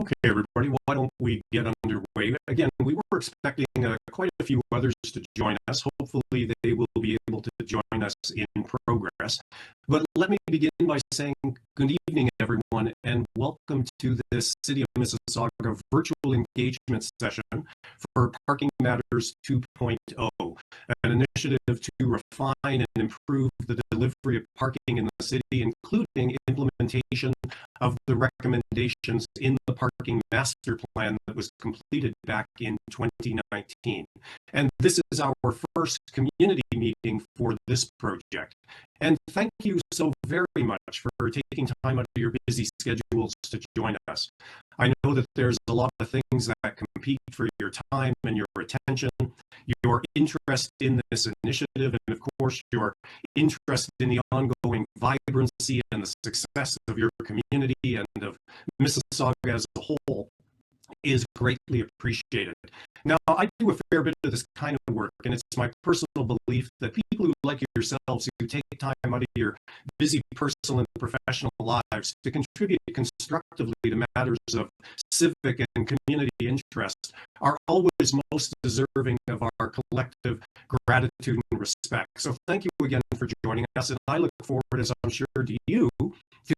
Okay, everybody, why don't we get underway? Again, we were expecting quite a few others to join us. Hopefully, they will be able to join us in progress. But let me begin by saying good evening, everyone, and welcome to this City of Mississauga virtual engagement session for Parking Matters 2.0, an initiative to refine and improve the delivery of parking in the city, including implementation of the recommendations in the parking master plan that was completed back in 2019. And this is our first community meeting for this project. And thank you so very much for taking time out of your busy schedules to join us. I know that there's a lot of things that compete for your time and your attention, your interest in this initiative, and of course, your interest in the ongoing vibrancy and the success of your community and of Mississauga as a whole is greatly appreciated. Now, I do a fair bit of this kind of work, and it's my personal belief that people who, like yourselves, who take time out of your busy personal and professional lives to contribute constructively to matters of civic and community interest are always most deserving of our collective gratitude and respect. So thank you again for joining us, and I look forward, as I'm sure to you,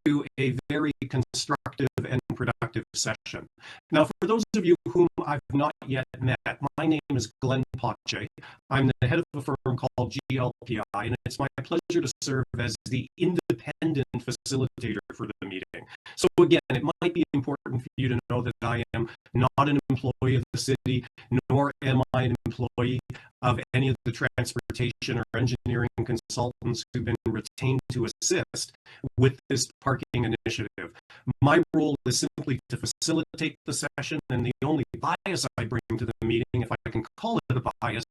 to a very constructive and productive session. Now, for those of you whom I've not yet met, my name is Glenn Pache. I'm the head of a firm called GLPI, and it's my pleasure to serve as the independent facilitator for the meeting. So again, it might be important for you to know that I am not an employee of the city, nor am I an employee of any of the transportation or engineering consultants who've been retained to assist with this parking initiative. My role is simply to facilitate the session, and the only bias I bring to the meeting, if I can call it a bias,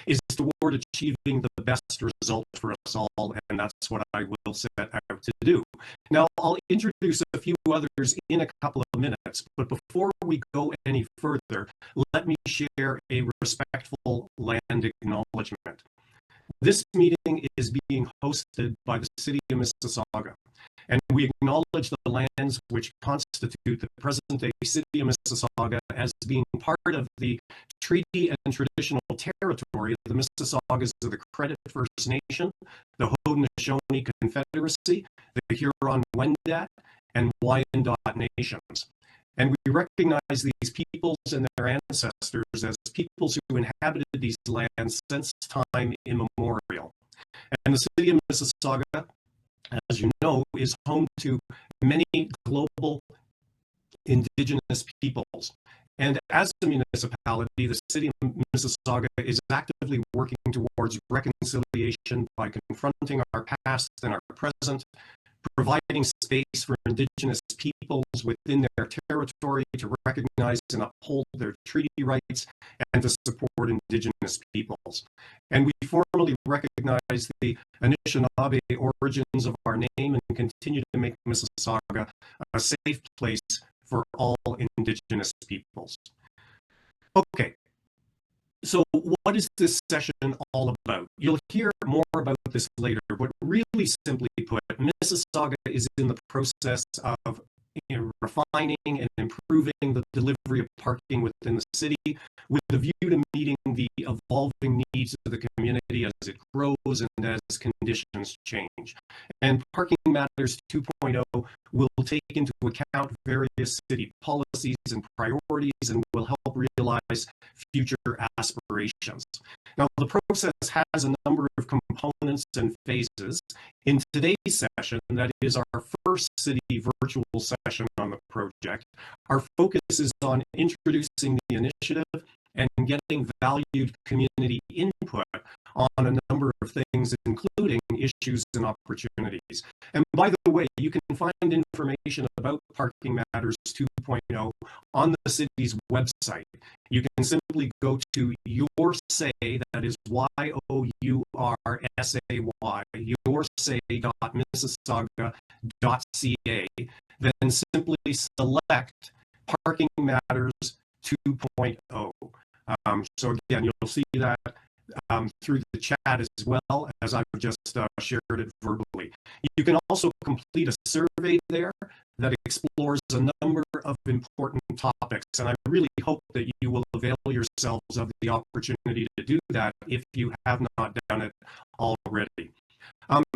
is toward achieving the best result for us all, and that's what I will set out to do. Now, I'll introduce a few others in a couple of minutes, but before we go any further, let me share a respectful land acknowledgement. This meeting is being hosted by the City of Mississauga, and we acknowledge the lands which constitute the present-day City of Mississauga as being part of the treaty and traditional territory of the Mississaugas of the Credit First Nation, the Haudenosaunee Confederacy, the Huron-Wendat, and Wyandot nations. And we recognize these peoples and their ancestors as peoples who inhabited these lands since time immemorial. And the City of Mississauga, as you know, is home to many global Indigenous peoples. And as a municipality, the City of Mississauga is actively working towards reconciliation by confronting our past and our present, providing space for Indigenous peoples within their territory to recognize and uphold their treaty rights and to support Indigenous peoples. And we formally recognize the Anishinaabe origins of our name and continue to make Mississauga a safe place for all Indigenous peoples. Okay. So what is this session all about? You'll hear more about this later, but really simply put, Mississauga is in the process of refining and improving the delivery of parking within the city with a view to meeting the evolving needs of the community as it grows and as conditions change. And Parking Matters 2.0 will take into account various city policies and priorities and will help realize future aspirations. Now, the process has a number of components and phases. In today's session, that is our first city virtual session on the project, our focus is on introducing the initiative and getting valued community input on a number of things, including issues and opportunities. And by the way, you can find information about Parking Matters 2.0 on the city's website. You can simply go to yoursay, that is YOURSAY, yoursay.mississauga.ca, then simply select Parking Matters 2.0. So again, you'll see that through the chat as well as I've just shared it verbally. You can also complete a survey there that explores a number of important topics, and I really hope that you will avail yourselves of the opportunity to do that if you have not done it already.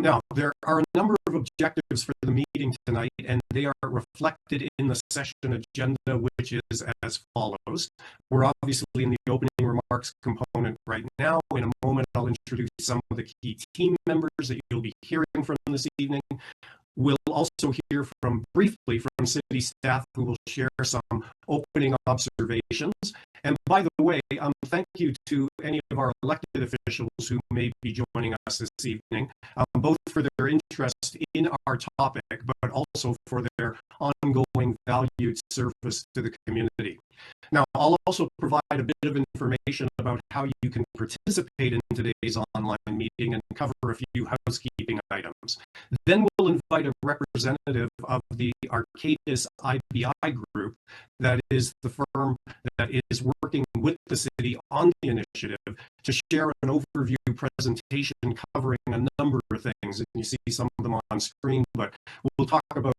Now, there are a number of objectives for the meeting tonight, and they are reflected in the session agenda, which is as follows. We're obviously in the opening remarks component right now. In a moment, I'll introduce some of the key team members that you'll be hearing from this evening. We'll also hear briefly from city staff, who will share some opening observations. And by the way, thank you to any of our elected officials who may be joining us this evening, both for their interest in our topic, but also for their ongoing valued service to the community. Now, I'll also provide a bit of information about how you can participate in today's online meeting and cover a few housekeeping items. Then we'll invite a representative of the Arcadis IBI group, that is the firm that is working with the city on the initiative, to share an overview presentation covering a number of things. And you see some of them on screen, but we'll talk about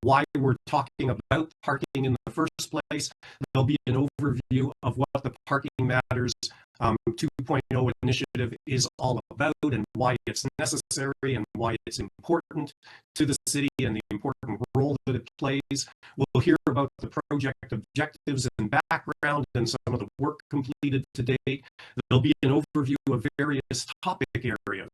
why we're talking about parking in the first place. There'll be an overview of what the Parking Matters 2.0 initiative is all about, and why it's necessary, and why it's important to the city, and the important role that it plays. We'll hear about the project objectives and background, and some of the work completed to date. There'll be an overview of various topic areas.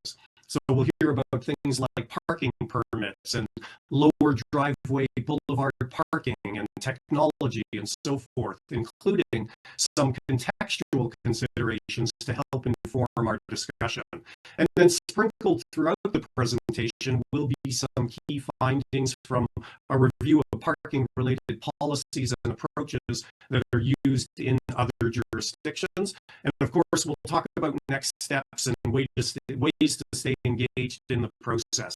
So we'll hear about things like parking permits and lower driveway boulevard parking and technology and so forth, including some contextual considerations to help inform our discussion. And then sprinkled throughout the presentation will be some key findings from a review of parking-related policies and approaches that are used in other jurisdictions. And of course, we'll talk about next steps and ways to stay engaged in the process.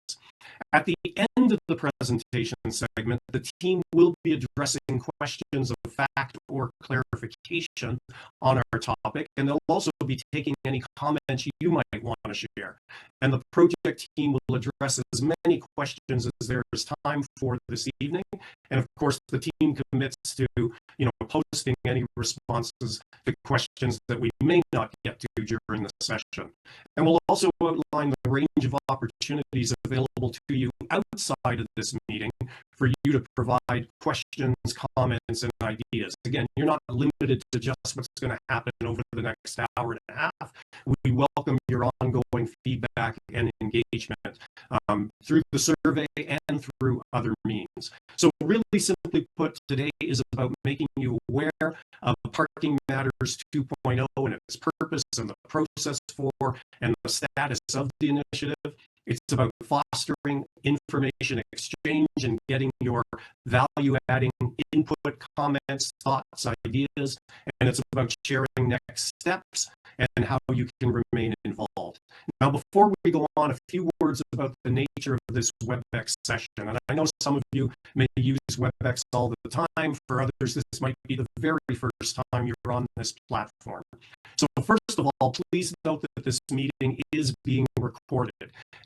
At the end of the presentation segment, the team will be addressing questions of fact or clarification on our topic, and they'll also be taking any comments you might want to share. And the project team will address as many questions as there is time for this evening. And of course, the team commits to posting any responses to questions that we may not get to during the session. And we'll also outline the range of opportunities available to you outside of this meeting for you to provide questions, comments, and ideas. Again, you're not limited to just what's going to happen over the next hour and a half. We welcome your ongoing feedback and engagement through the survey and through other means. So really simply put, today is about making you aware of Parking Matters 2.0 and its purpose and the process for and the status of the initiative. It's about fostering information exchange and getting your value-adding input, comments, thoughts, ideas, and it's about sharing next steps and how you can remain involved. Now, before we go on, a few words about the nature of this WebEx session. And I know some of you may use WebEx all the time. For others, this might be the very first time you're on this platform. So first of all, please note that this meeting is being recorded.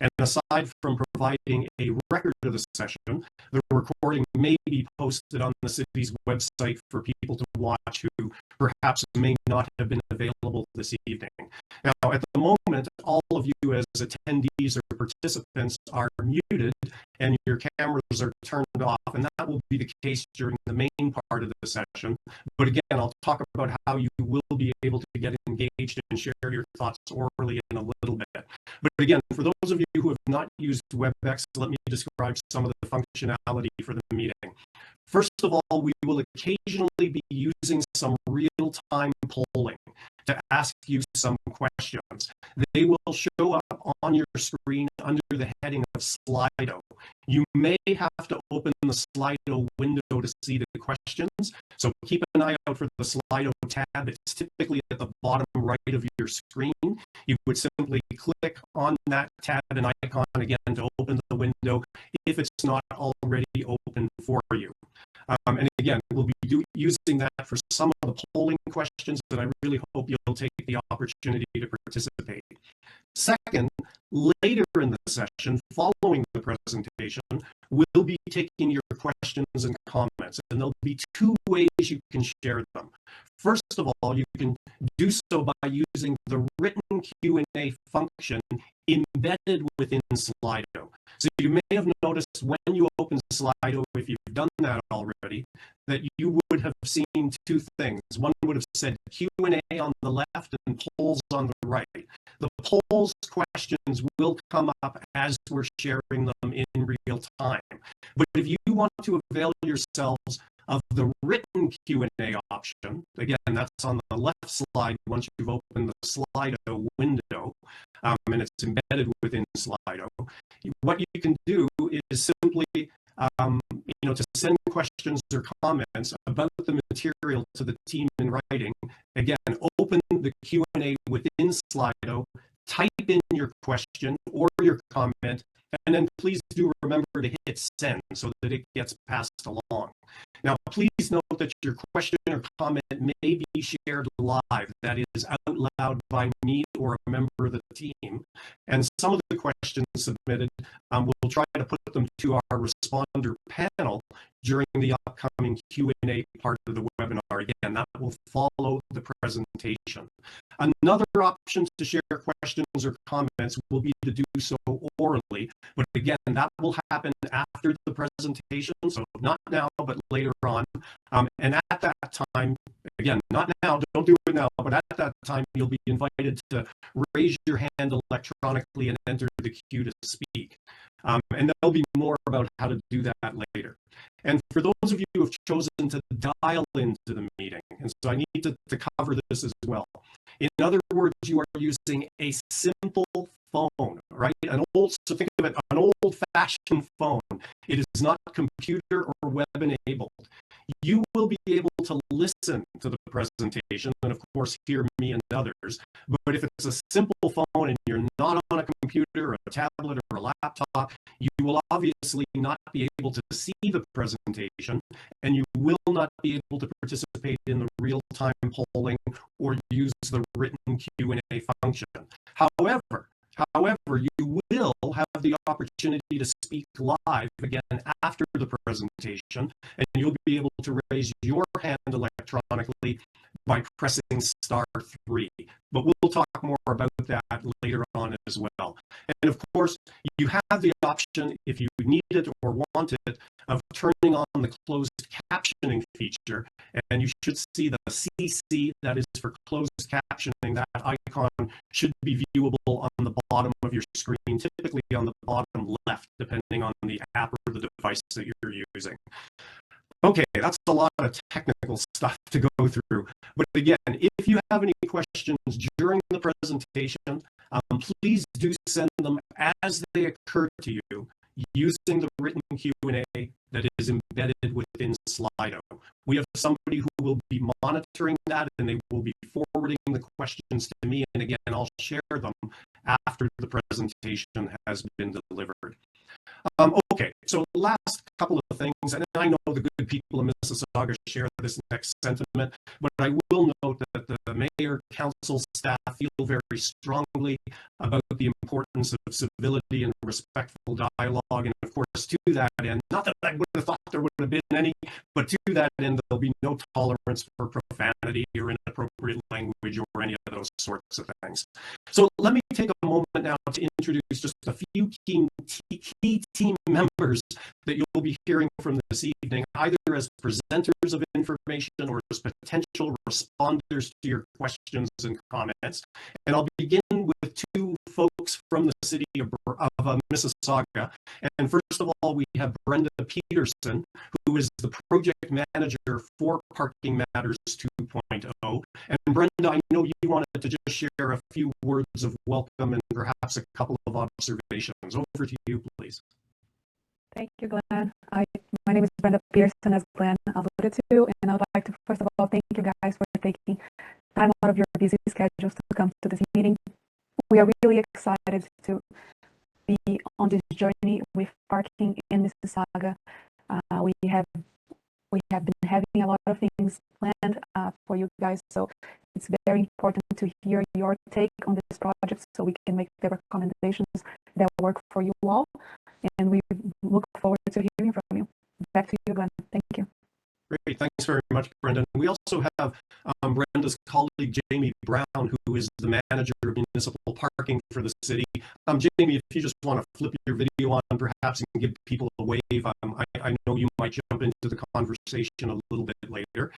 And aside from providing a record of the session, the recording may be posted on the city's website for people to watch who perhaps may not have been available this evening. Now, at the moment, all of you as attendees or participants are muted and your cameras are turned off, and that will be the case during the main part of the session. But again, I'll talk about how you will be able to get engaged and share your thoughts orally in a little bit. But again, for those of you who have not used WebEx, let me describe some of the functionality for the meeting. First of all, we will occasionally be using some real-time polling to ask you some questions. They will show up on your screen under the heading of Slido. You may have to open the Slido window to see the questions, so keep an eye out for the Slido tab. It's typically at the bottom right of your screen. You would simply click on that tab and icon again to open the window if it's not already open for you. And again, we'll be using that for some of the polling questions, and I really hope you'll take the opportunity to participate. Second, later in the session, following the presentation, we'll be taking your questions and comments, and there'll be two ways you can share them. First of all, you can do so by using the written Q&A function embedded within Slido. So you may have noticed when you open Slido, if you've done that already, that you would have seen two things. One would have said Q&A on the left and polls on the right. The polls questions will come up as we're sharing them in real time. But if you want to avail yourselves of the written Q&A option, again, that's on the left slide once you've opened the Slido window, and it's embedded within Slido. What you can do is simply to send questions or comments about the material to the team in writing. Again, open the Q&A within Slido, type in your question or your comment, and then please do remember to hit send so that it gets passed along. Now, please note that your question or comment may be shared live, that is out loud by me or a member of the team. And some of the questions submitted, we'll try to put them to our responder panel during the upcoming Q&A part of the webinar. Again, that will follow the presentation. Another option to share questions or comments will be to do so orally, but again, that will happen after the presentation, so not now, but later on. And at that time, again, not now, don't do it now, but at that time, you'll be invited to raise your hand electronically and enter the queue to speak. And there'll be more about how to do that later. And for those of you who have chosen to dial into the meeting, and so I need to cover this as well. In other words, you are using a simple phone, right? So think of it, an old-fashioned phone. It is not computer or web enabled. You will be able to listen to the presentation and, of course, hear me and others. But if it's a simple phone and you're not on a computer or a tablet or a laptop, you will obviously not be able to see the presentation, and you will not be able to participate in the real-time polling or use the written Q&A function. However, you will have the opportunity to speak live again after the presentation, and you'll be able to raise your hand electronically by pressing *3. But we'll talk more about that later on as well. And of course, you have the option, if you need it or want it, of turning on the closed captioning feature, and you should see the CC, that is for closed captioning. That icon should be viewable on the bottom of your screen, typically on the bottom left, depending on the app or the device that you're using. Okay, that's a lot of technical stuff to go through. But again, if you have any questions during the presentation, please do send them as they occur to you using the written Q&A that is embedded within Slido. We have somebody who will be monitoring that, and they will be forwarding the questions to me. And again, I'll share them after the presentation has been delivered. Okay, so last couple of things, and I know the good people of Mississauga share this next sentiment, but I will note that the mayor, council, staff feel very strongly about the importance of civility and respectful dialogue. And of course, to that end, not that I would have thought there would have been any, but to that end, there'll be no tolerance for profanity or inappropriate language or any of those sorts of things. So let me take a moment now to introduce just a few key team members that you'll be hearing from this evening, either as presenters of information or as potential responders to your questions and comments. And I'll begin with two folks from the city of Mississauga. And first of all, we have Brenda Peterson, who is the project manager for Parking Matters 2.0. And Brenda, I know you wanted to just share a few words of welcome and perhaps a couple of observations. Over to you, please. Thank you, Glenn. My name is Brenda Pearson, as Glenn alluded to, and I would like to first of all thank you guys for taking time out of your busy schedules to come to this meeting. We are really excited to be on this journey with parking in Mississauga. We have been having a lot of things planned for you guys, so it's very important to hear your take on this project so we can make the recommendations that work for you all. And we look forward to hearing from you. Back to you, Glenn. Thank you. Great. Thanks very much, much, Brenda. And we also have Brenda's colleague, Jamie Brown, who is the manager of municipal parking for the city. Jamie, if you just want to flip your video on, perhaps, and give people a wave, I know you might jump into the conversation a little bit later.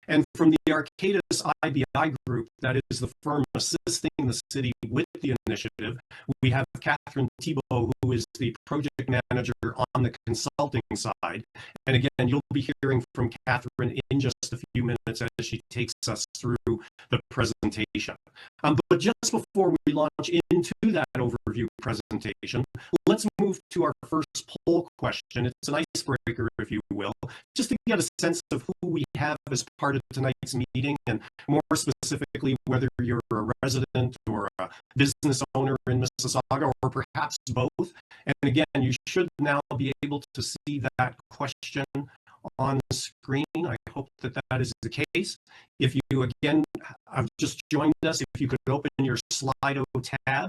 And from the Arcadis IBI group, that is the firm assisting the city with the initiative, we have Catherine Thibault, who is the project manager on the consulting side. And again, you'll be hearing from Catherine in just a few minutes as she takes us through the presentation. But just before we launch into that overview presentation, let's move to our first poll question. It's an icebreaker, if you will, just to get a sense of who we have as part of tonight's meeting, and more specifically, whether you're a resident or a business owner in Mississauga, or perhaps both. And again, you should now be able to see that question on the screen. I hope that that is the case. If you, again, have just joined us, if you could open your Slido tab,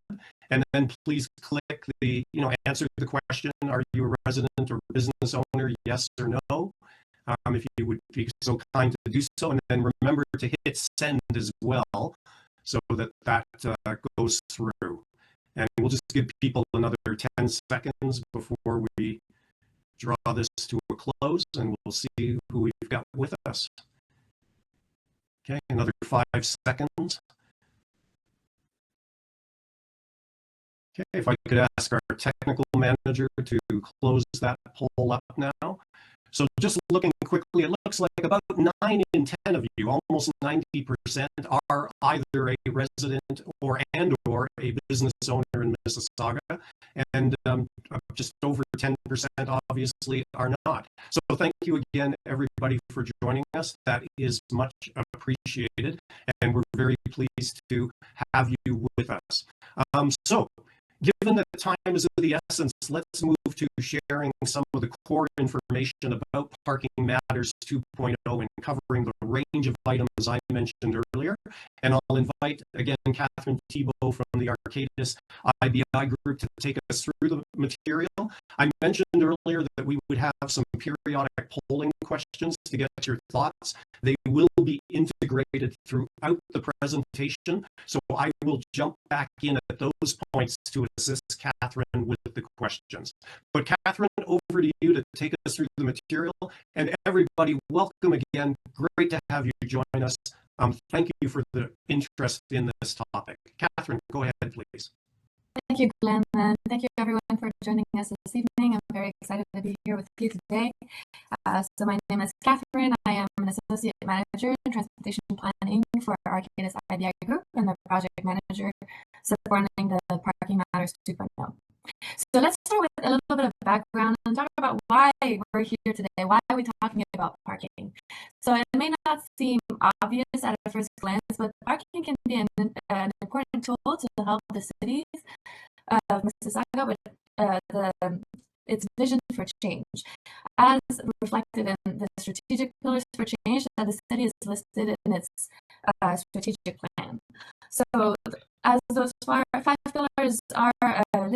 and then please click the, answer the question, are you a resident or business owner, yes or no? If you would be so kind to do so, and then remember to hit send as well, so that that goes through. And we'll just give people another 10 seconds before we draw this to a close, and we'll see who we've got with us. Okay, another 5 seconds. Okay, if I could ask our technical manager to close that poll up now. So just looking quickly, it looks like about 9 in 10 of you, almost 90%, are either a resident or a business owner in Mississauga, and just over 10% obviously are not. So thank you again, everybody, for joining us. That is much appreciated, and we're very pleased to have you with us. So, given that time is of the essence, let's move to sharing some of the core information about Parking Matters 2.0 and covering the range of items I mentioned earlier. And I'll invite, again, Catherine Thibault from the Arcadis IBI group to take us through the material. I mentioned earlier that we would have some periodic polling questions to get your thoughts. They will be integrated throughout the presentation, so I will jump back in at those points to assist Catherine with the questions. But Catherine, over to you to take us through the material. And everybody, welcome again. Great to have you join us. Thank you for the interest in this topic. Catherine, go ahead, please. Thank you, Glenn, and thank you everyone for joining us this evening. I'm very excited to be here with you today. So my name is Catherine. I am an associate manager in transportation planning for Arcadis IBI Group and the project manager supporting the Parking Matters 2.0. So let's start with a little bit of background and talk about why we're here today. Why are we talking about parking? So it may not seem obvious at a first glance, but parking can be an important tool to help the cities of Mississauga with its vision for change, as reflected in the strategic pillars for change that the city is listed in its strategic plan. So as those 5 pillars are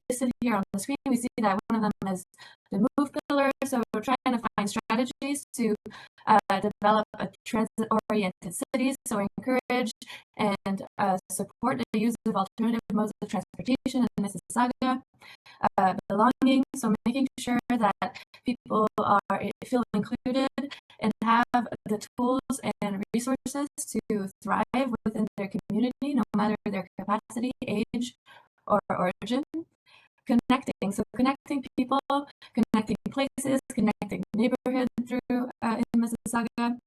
listed here on the screen, we see that one of them is the move pillar. So we're trying to find strategies to develop a transit-oriented cities, so encourage and support the use of alternative modes of transportation in Mississauga. Belonging, so making sure that people feel included and have the tools and resources to thrive within their community, no matter their capacity, age, or origin. Connecting, so connecting people, connecting places, connecting neighborhoods through in Mississauga.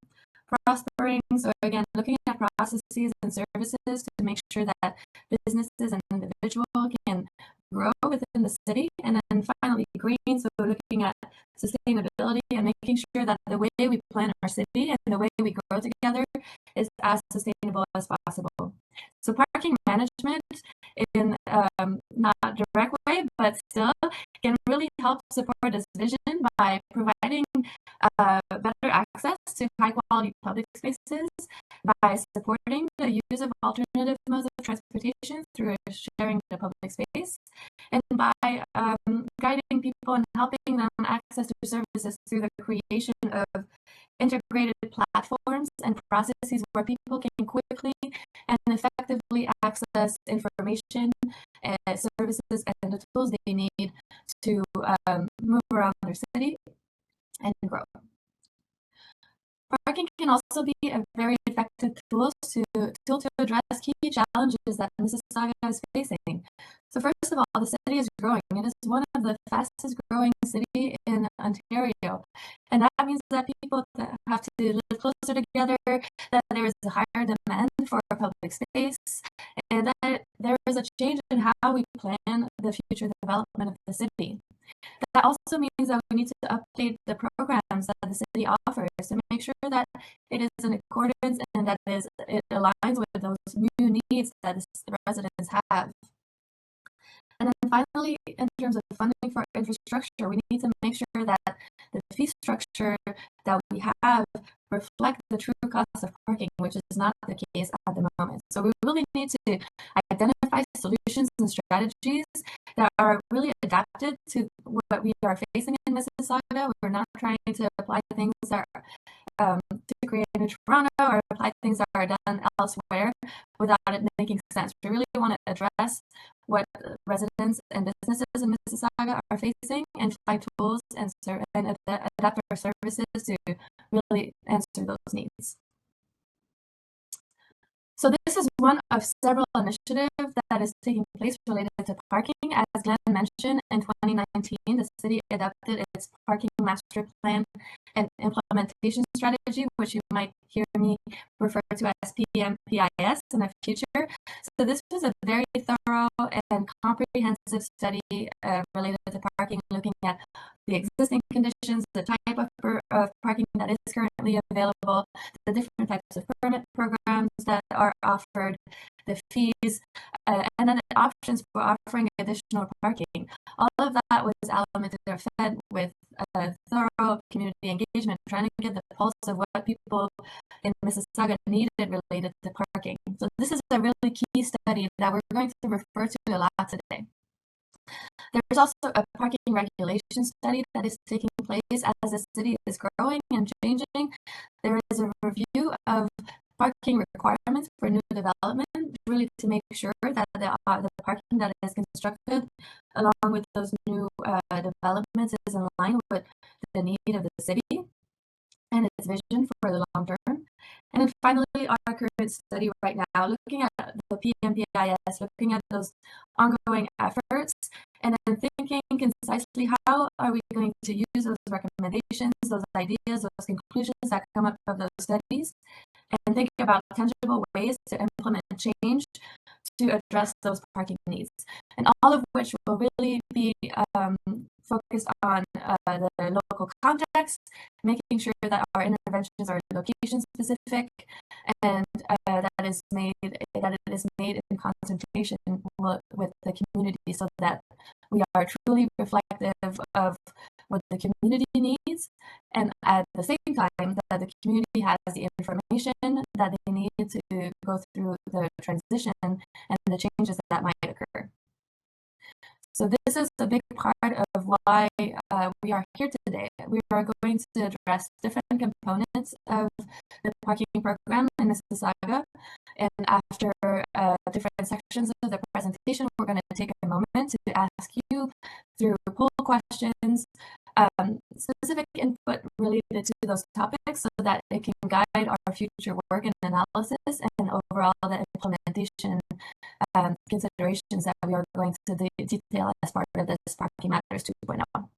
Prospering, so again, looking at processes and services to make sure that businesses and individuals can grow within the city. And then finally, green, so looking at sustainability and making sure that the way we plan our city and the way we grow together is as sustainable as possible. So parking management in not a direct way, but still can really help support this vision by providing better access to high quality public spaces, by supporting the use of alternative modes of transportation through sharing the public space, and by guiding people and helping them access to services through the creation of integrated platforms programs and processes where people can quickly and effectively access information and services and the tools they need to move around their city and grow. Parking can also be a very effective tool to address key challenges that Mississauga is facing. So first of all, the city is growing. It is one of the fastest growing cities in Ontario. And that means that people have to live closer together, that there is a higher demand for public space, and that there is a change in how we plan the future development of the city. That also means that we need to update the programs that the city offers to make sure that it is in accordance and that it aligns with those new needs that the residents have. And then finally, in terms of funding for infrastructure, we need to make sure that the fee structure that we have reflect the true cost of parking, which is not the case at the moment. So we really need to identify solutions and strategies that are really adapted to what we are facing in Mississauga. We're not trying to apply things that are to create a new Toronto or apply things that are done elsewhere without it making sense. We really want to address what residents and businesses in Mississauga are facing and find tools and adapt our services to really answer those needs. So this is one of several initiatives that is taking place related to parking. As Glenn mentioned, in 2019, the city adopted its parking master plan and implementation strategy, which you might hear me refer to as PMPIS in the future. So this was a very thorough and comprehensive study related to parking, looking at the existing conditions, the type of parking that is currently available, the different types of permit programs that are offered, the fees, and then the options for offering additional parking. All of that was elemented or fed with thorough community engagement, trying to get the pulse of what people in Mississauga needed related to parking. So this is a really key study that we're going to refer to a lot today. There's also a parking regulation study that is taking place as the city is growing and changing. There is a review of parking requirements for new development, really to make sure that the parking that is constructed along with those new developments is in line with the need of the city and its vision for the long term. And then finally, our current study right now, looking at the PMPIS, looking at those ongoing efforts, and then thinking concisely how are we going to use those recommendations, those ideas, those conclusions that come up of those studies, and think about tangible ways to implement change to address those parking needs. And all of which will really be focused on the local context, making sure that our interventions are location specific, and that it is made in concentration with the community, so that we are truly reflective of what the community needs, and at the same time that the community has the information that they need to go through the transition and the changes that might occur. So this is a big part of why we are here today. We are going to address different components of the parking program in Mississauga. And after different sections of the presentation, we're going to take a moment to ask you through poll questions, specific input related to those topics so that it can guide our future work and analysis and overall the implementation considerations that we are going to detail as part of this Parking Matters 2.0.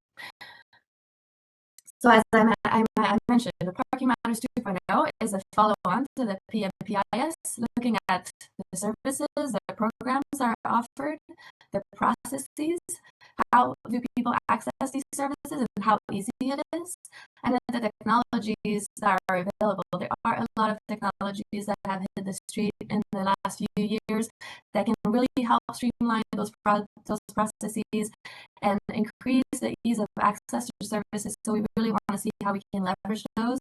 So as I mentioned, the Parking Matters 2.0 is a follow-on to the PMPIS, looking at the services, the programs that are offered, the processes, how do people access these services and how easy it is, and then the technologies that are available. There are a lot of technologies that have hit the street in the last few years that can really help streamline those processes and increase the ease of access to services. So we really want to see how we can leverage those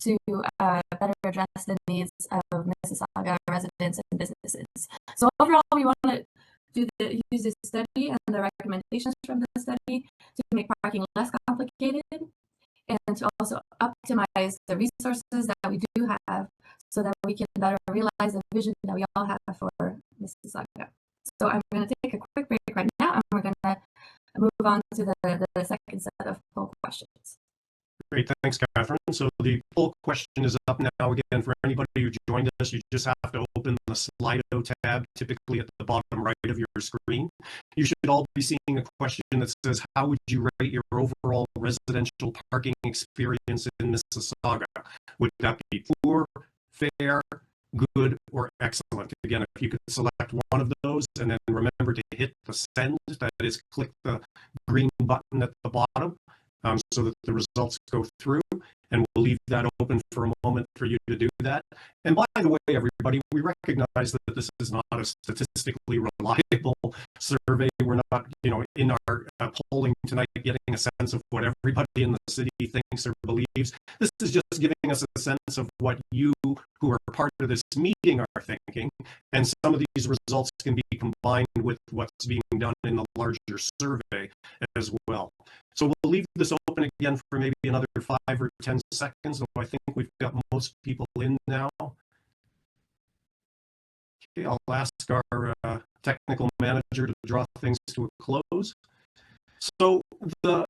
to better address the needs of Mississauga residents and businesses. So overall, we want to use this study and the recommendations from the study to make parking less complicated and to also also optimize the resources that we do have so that we can better realize the vision that we all have for Mississauga. So I'm going to take a quick break right now, and we're going to move on to the second set of poll questions. Great, thanks, Catherine. So the poll question is up now. Again, for anybody who joined us, you just have to open the Slido tab, typically at the bottom right of your screen. You should all be seeing a question that says, how would you rate your overall residential parking experience in Mississauga? Would that be poor, fair, good, or excellent? Again, if you could select one of those and then remember to hit the send, that is, click the green button at the bottom, so that the results go through, and we'll leave that open for a moment for you to do that. And by the way, everybody, we recognize that this is not a statistically reliable survey. We're not, in our polling tonight getting a sense of what everybody in the city thinks or believes. This is just giving us a sense of what you, who are part of this meeting, are thinking, and some of these results can be combined with what's being done in the larger survey as well. So we'll leave this open again for maybe another 5 or 10 seconds. So I think we've got most people in now. Okay, I'll ask our technical manager to draw things to a close. So the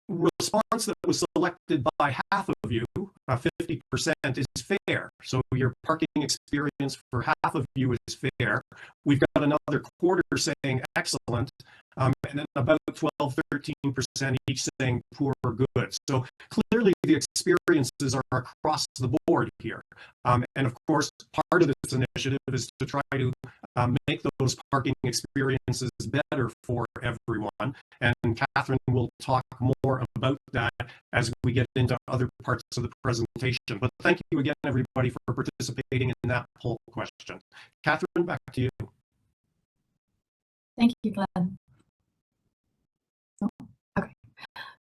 response that was selected by half of you, 50%, is fair. So your parking experience for half of you is fair. We've got another quarter saying excellent, and then about 12-13% each saying poor or good. So clearly the experiences are across the board here. And of course, part of this initiative is to try to make those parking experiences better for everyone. And Catherine will talk more about that as we get into other parts of the presentation. But thank you again, everybody, for participating in that poll question. Catherine, back to you. Thank you, Glenn. Okay.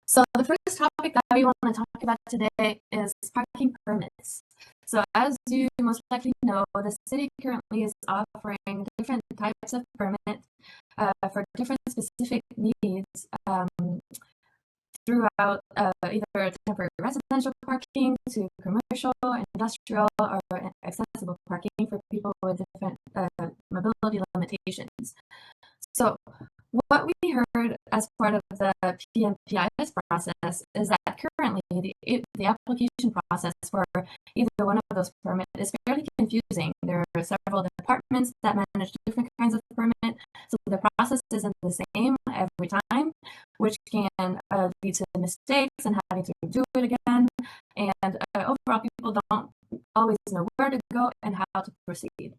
So the first topic that we want to talk about today is parking permits. So as you most likely know, the city currently is offering different types of permit for different specific needs throughout either temporary residential parking to commercial, industrial, or accessible parking for people with different mobility limitations. So what we heard as part of the PMPIS process is that currently the application process for either one of those permits is fairly confusing. There are several departments that manage different kinds of permit, so the process isn't the same every time, which can lead to mistakes and having to do it again. And overall, people don't always know where to go and how to proceed.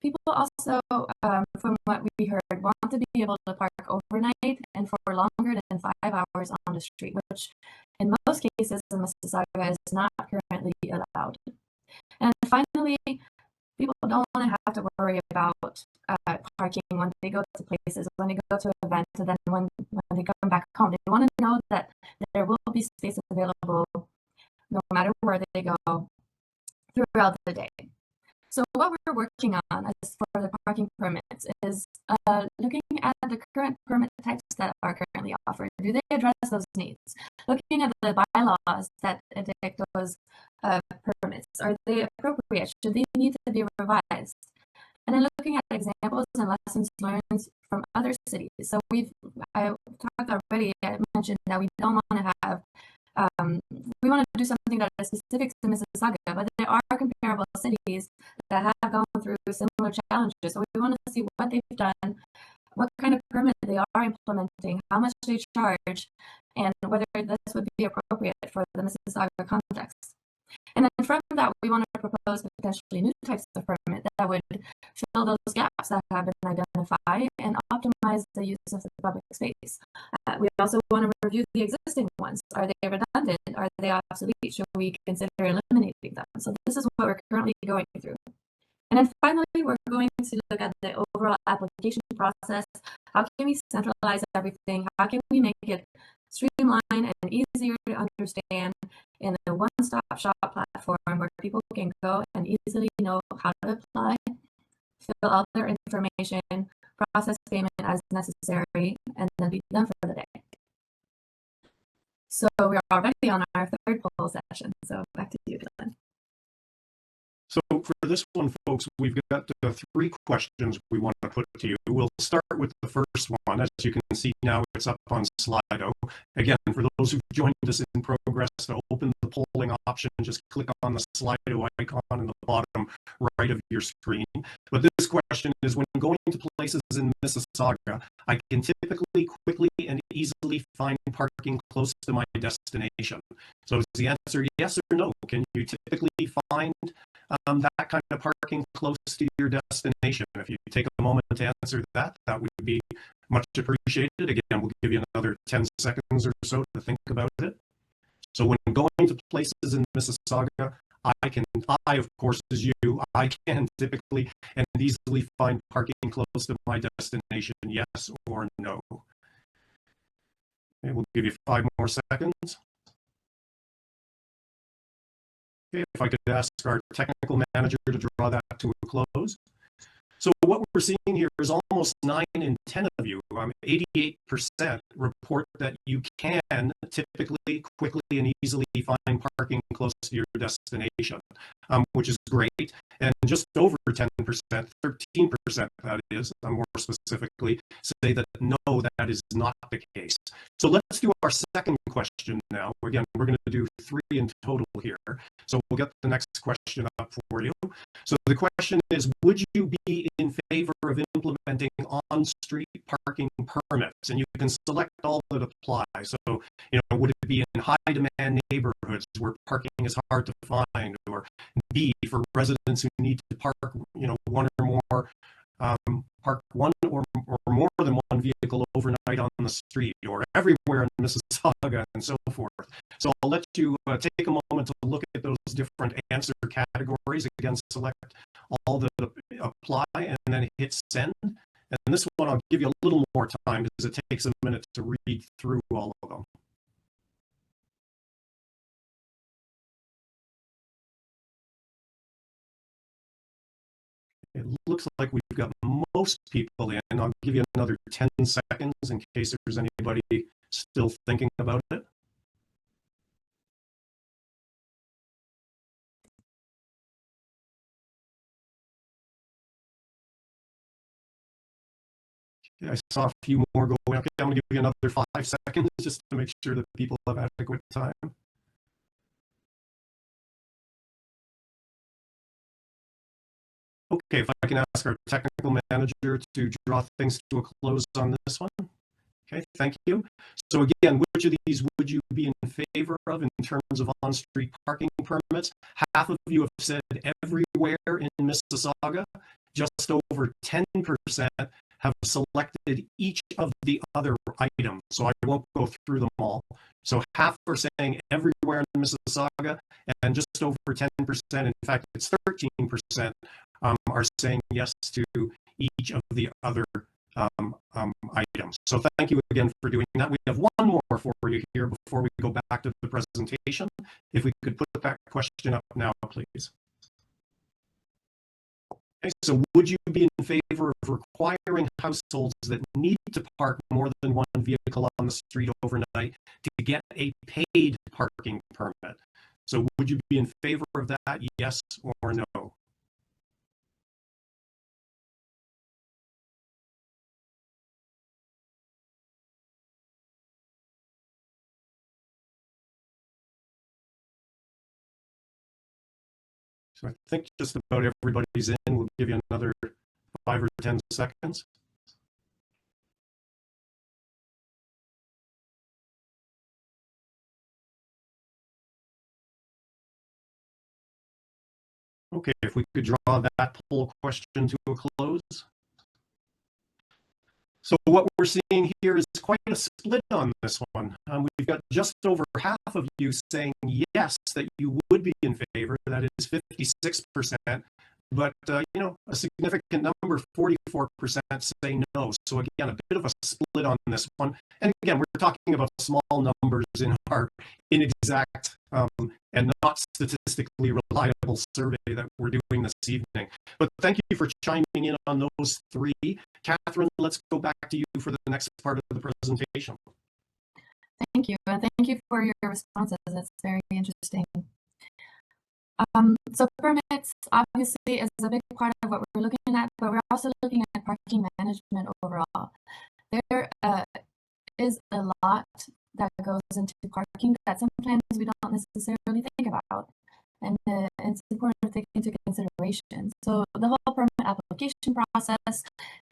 People also, from what we heard, want to be able to park overnight and for longer than 5 hours on the street, which in most cases in Mississauga is not currently allowed. And finally, people don't want to have to worry about parking when they go to places, when they go to events, and then when they come back home. They want to know that there will be space available no matter where they go throughout the day. So what we're working on as for the parking permits is looking at the current permit types that are currently offered. Do they address those needs? Looking at the bylaws that evict those permits. Are they appropriate? Should they need to be revised? And then looking at examples and lessons learned from other cities. So I talked already, I mentioned that we don't want to have we want to do something that is specific to Mississauga, but there are comparable cities that have gone through similar challenges. So we want to see what they've done, what kind of permit they are implementing, how much they charge, and whether this would be appropriate for the Mississauga context. And then from that, we want to propose potentially new types of permit that would fill those gaps that have been identified and optimize the use of the public space. We also want to review the existing ones. Are they redundant? Are they obsolete? Should we consider eliminating them? So this is what we're currently going through. And then finally, we're going to look at the overall application process. How can we centralize everything? How can we make it streamlined and easier to understand in a one-stop shop platform where people can go and easily know how to apply, fill out their information, process payment as necessary, and then be done for the day. So we're already on our third session. So back to you, Glenn. So for this one, folks, we've got 3 questions we want to put to you. We'll start with the first one. As you can see now, it's up on Slido. Again, for those who've joined us in progress, to open the polling option, just click on the Slido icon in the bottom right of your screen. But this question is, when going to places in Mississauga, I can typically, quickly, and easily find parking close to my destination. So is the answer yes or no? Can you typically find that kind of parking close to your destination? If you take a moment to answer that, that would be much appreciated. Again, we'll give you another 10 seconds or so to think about it. So when going to places in Mississauga, I of course, as you, I can typically and easily find parking close to my destination, yes or no. Okay, we'll give you 5 more seconds. Okay, if I could ask our technical manager to draw that to a close. So what we're seeing here is almost 9 in 10 of you, 88% report that you can typically, quickly, and easily find parking close to your destination, which is great. And just over 10%, 13% that is, more specifically, say that no, that is not the case. So let's do our second question now. Again, we're going to do 3 in total here. So we'll get the next question up for you. So the question is, would you be in favor of implementing on-street parking permits? And you can select all that apply. So, would it be in high-demand neighborhoods where parking is hard to find, or B, for residents who need to park, one or more, park one or more than one vehicle overnight on the street, or everywhere in Mississauga, and so forth. So I'll let you take a moment to look at those different answer categories. Again, select all that apply and then hit send. And this one, I'll give you a little more time because it takes a minute to read through all of them. It looks like we've got most people in. I'll give you another 10 seconds in case there's anybody still thinking about it. I saw a few more go. Okay, I'm going to give you another 5 seconds just to make sure that people have adequate time. Okay, if I can ask our technical manager to draw things to a close on this one. Okay, thank you. So again, which of these would you be in favor of in terms of on-street parking permits? Half of you have said everywhere in Mississauga. Just over 10% have selected each of the other items. So I won't go through them all. So half are saying everywhere in Mississauga, and just over 10%, in fact, it's 13%, are saying yes to each of the other items. So thank you again for doing that. We have one more for you here before we go back to the presentation. If we could put that question up now, please. Okay, so would you be in favor of requiring households that need to park more than one vehicle on the street overnight to get a paid parking permit? So would you be in favor of that, yes or no? So I think just about everybody's in. We'll give you another 5 or 10 seconds. Okay, if we could draw that poll question to a close. So what we're seeing here is quite a split on this one. We've got just over half of you saying yes, that you would be in favor. That is 56%. But, a significant number, 44%, say no. So again, a bit of a split on this one. And again, we're talking about small numbers in our inexact and not statistically reliable survey that we're doing this evening. But thank you for chiming in on those 3. Catherine, let's go back to you for the next part of the presentation. Thank you, and thank you for your responses. That's very interesting. So permits obviously is a big part of what we're looking at, but we're also looking at parking management overall. There is a lot that goes into parking that sometimes we don't necessarily think about, and it's important to take into consideration. So the whole permit application process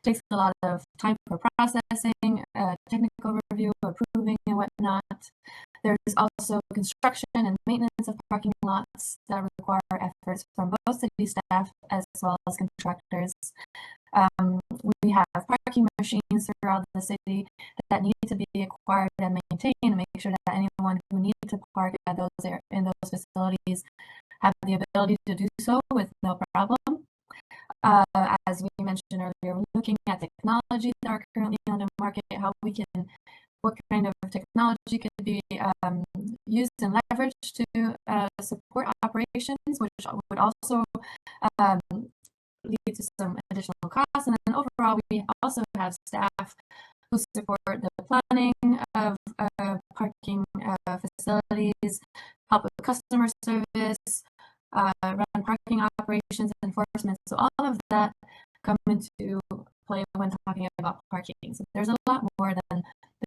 takes a lot of time for processing, technical review, approving, and whatnot. There's also construction and maintenance of parking lots that require efforts from both city staff as well as contractors. We have parking machines throughout the city that need to be acquired and maintained to make sure that anyone who needs to park at in those facilities have the ability to do so with no problem. As we mentioned earlier, we're looking at technology that are currently on the market, what kind of technology could be used and leveraged to support operations, which would also lead to some additional costs. And then overall, we also have staff who support the planning of parking facilities, help with customer service, run parking operations, enforcement. So all of that come into play when talking about parking. So there's a lot more than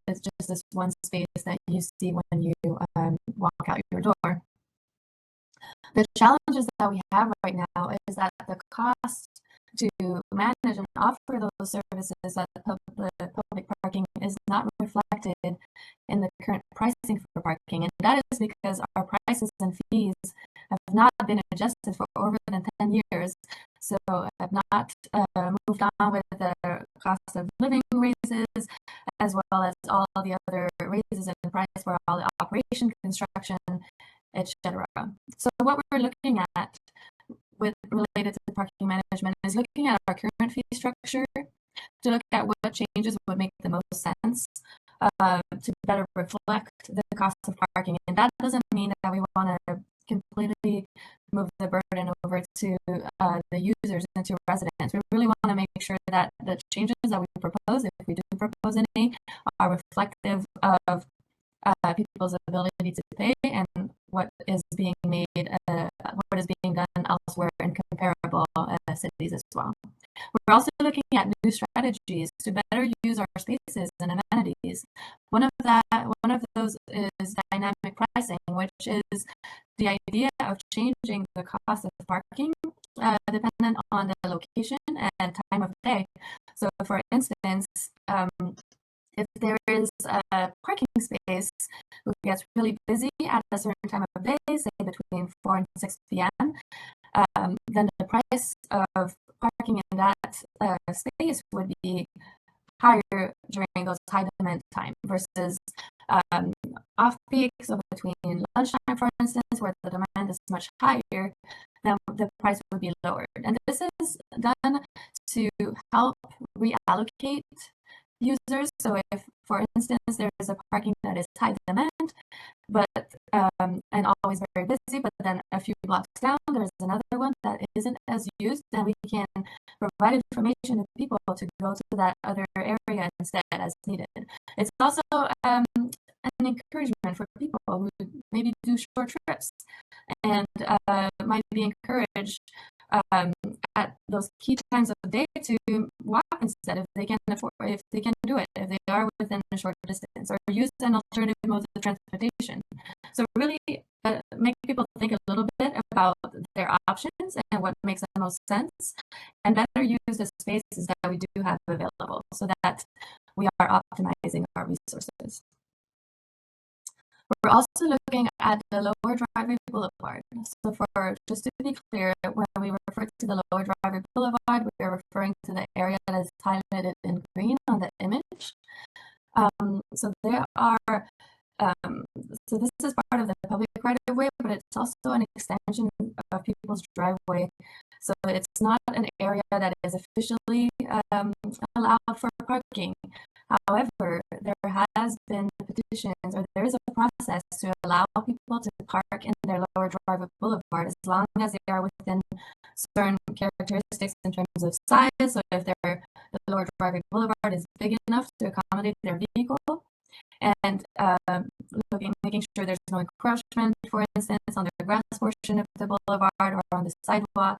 it's just this one space that you see when you walk out your door. The challenges that we have right now is that the cost to manage and offer those services at the public parking is not reflected in the current pricing for parking. And that is because our prices and fees have not been adjusted for over than 10 years. So have not moved on with the cost of living raises, as well as all the other raises in price for all the operation, construction, etc. So what we're looking at related to parking management is looking at our current fee structure to look at what changes would make the most sense to better reflect the cost of parking. And that doesn't mean that we want to completely move the burden over to the users and to residents. We really want to make sure that the changes that we propose, if we do propose any, are reflective of people's ability to pay and what is being made, what is being done elsewhere in comparable cities as well. We're also looking at new strategies to better use our spaces and amenities. One of those is dynamic pricing, which is the idea of changing the cost of parking dependent on the location and time of day. So, for instance, if there is a parking space who gets really busy at a certain time of day, say between 4 and 6 p.m., then the price of parking in that space would be higher during those high demand time versus off peak, so between lunchtime, for instance, where the demand is much higher, then the price would be lowered. And this is done to help reallocate users. So if, for instance, there is a parking that is high demand, but and always very busy, but then a few blocks down, there's another one that isn't as used, then we can provide information to people to go to that other area instead as needed. It's also an encouragement for people who maybe do short trips and might be encouraged at those key times of the day to walk instead if they can afford, if they can do it, if they are within a short distance, or use an alternative mode of transportation. So really make people think a little bit about their options and what makes the most sense, and better use the spaces that we do have available so that we are optimizing our resources. We're also looking at the lower driveway boulevard. So just to be clear, when we refer to the lower driveway boulevard, we are referring to the area that is highlighted in green on the image. So there are, so this is part of the public right of way, but it's also an extension of people's driveway. So it's not an area that is officially allowed for parking. However, there has been petitions, or there is a process to allow people to park in their lower driveway boulevard as long as they are within certain characteristics in terms of size. So if the lower driveway boulevard is big enough to accommodate their vehicle, and making sure there's no encroachment, for instance, on the grass portion of the boulevard or on the sidewalk.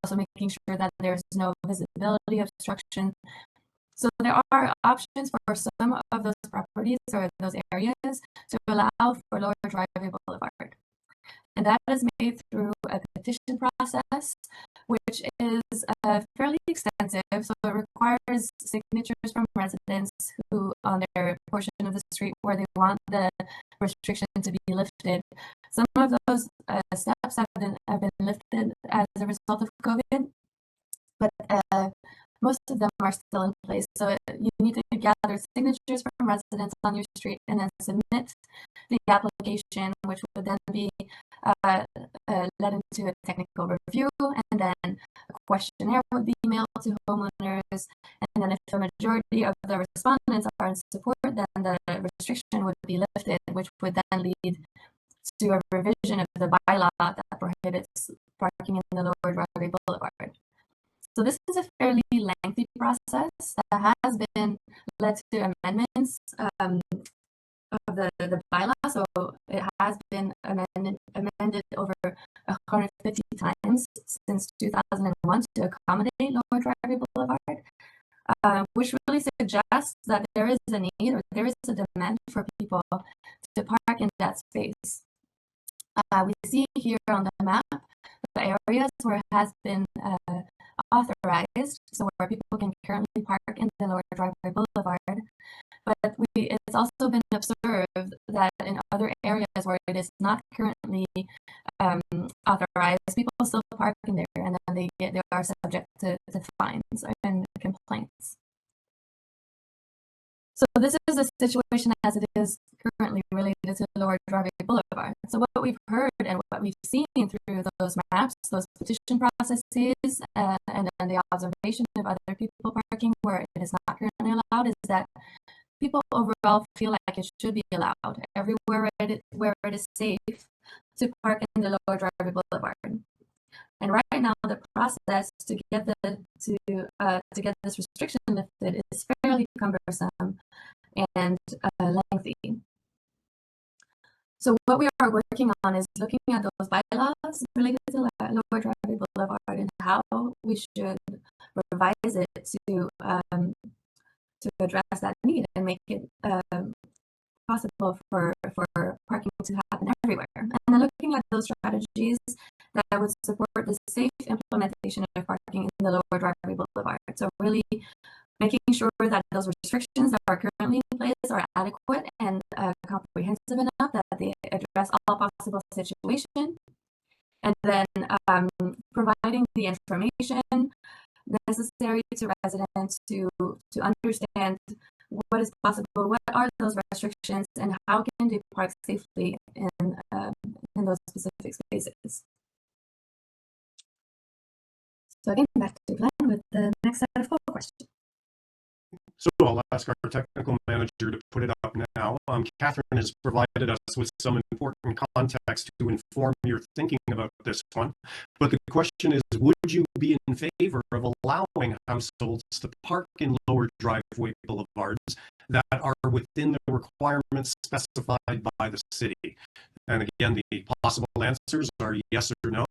Also making sure that there's no visibility obstruction. So there are options for some of those properties or those areas to allow for lower driveway boulevard. And that is made through a petition process, which is fairly extensive. So it requires signatures from residents who, on their portion of the street where they want the restriction to be lifted. Some of those steps have been lifted as a result of COVID, but most of them are still in place. So you need to gather signatures from residents on your street and then submit the application, which would then be led into a technical review, and then a questionnaire would be mailed to homeowners. And then if the majority of the respondents are in support, then the restriction would be lifted, which would then lead to a revision of the bylaw that prohibits parking in the lower driveway boulevard. So this is a fairly lengthy process that has been led to amendments of the bylaw. So it has been amended over 150 times since 2001 to accommodate lower driveway boulevard, which really suggests that there is a need or there is a demand for people to park in that space. We see here on the map the areas where it has been authorized, so where people can currently park in the lower driveway boulevard. But it's also been observed that in other areas where it is not currently authorized, people still park in there, and then they are subject to fines and complaints. So this is the situation as it is currently related to lower driveway boulevard. So what we've heard and what we've seen through those maps, those petition processes, and then the observation of other people parking where it is not currently allowed, is that people overall feel like it should be allowed everywhere where it is safe to park in the lower driveway boulevard. And right now, the process to get this restriction lifted is fairly cumbersome and lengthy. So what we are working on is looking at those bylaws related to lower driveway boulevard and how we should revise it to address that need and make it possible for parking to happen everywhere. And then looking at those strategies that would support the safe implementation of parking in the lower driveway boulevard. So really making sure that those restrictions that are currently in place are adequate and comprehensive enough that they address all possible situations. And then providing the information necessary to residents to understand what is possible, what are those restrictions, and how can they park safely in those specific spaces. So again, back to Glenn with the next set of questions. So I'll ask our technical manager to put it up now. Catherine has provided us with some important context to inform your thinking about this one. But the question is, would you be in favor of allowing households to park in lower driveway boulevards that are within the requirements specified by the city? And again, the possible answers are yes or no.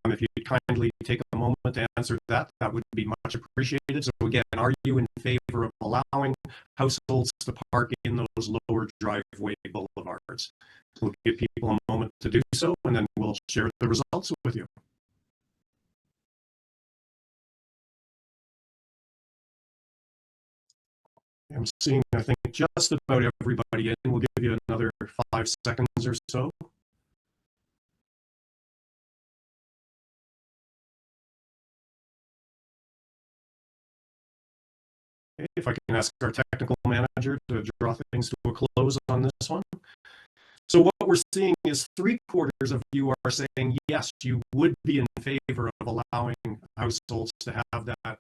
If you'd kindly take a moment to answer that, that would be much appreciated. So again, are you in favor of allowing households to park in those lower driveway boulevards? We'll give people a moment to do so, and then we'll share the results with you. I'm seeing, I think, just about everybody in. We'll give you another 5 seconds or so. If I can ask our technical manager to draw things to a close on this one. So what we're seeing is 3/4 of you are saying, yes, you would be in favor of allowing households to have that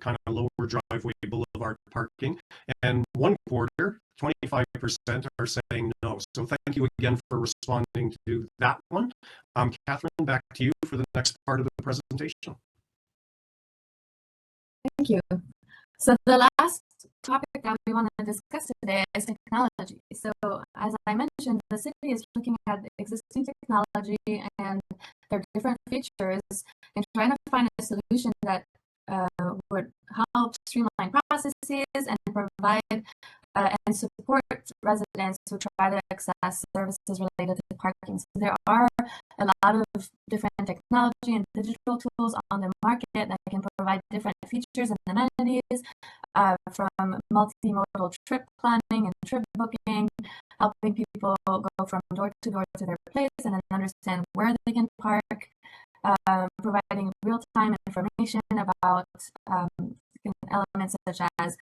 kind of lower driveway boulevard parking. And 1/4, 25%, are saying no. So thank you again for responding to that one. Catherine, back to you for the next part of the presentation. Thank you. So the last topic that we want to discuss today is technology. So, as I mentioned, the city is looking at existing technology and their different features and trying to find a solution that would help streamline processes and provide and support residents who try to access services related to parking. So there are a lot of different technology and digital tools on the market that can provide different features and amenities, from multimodal trip planning and trip booking, helping people go from door to door to their place and then understand where they can park, providing real-time information about elements such as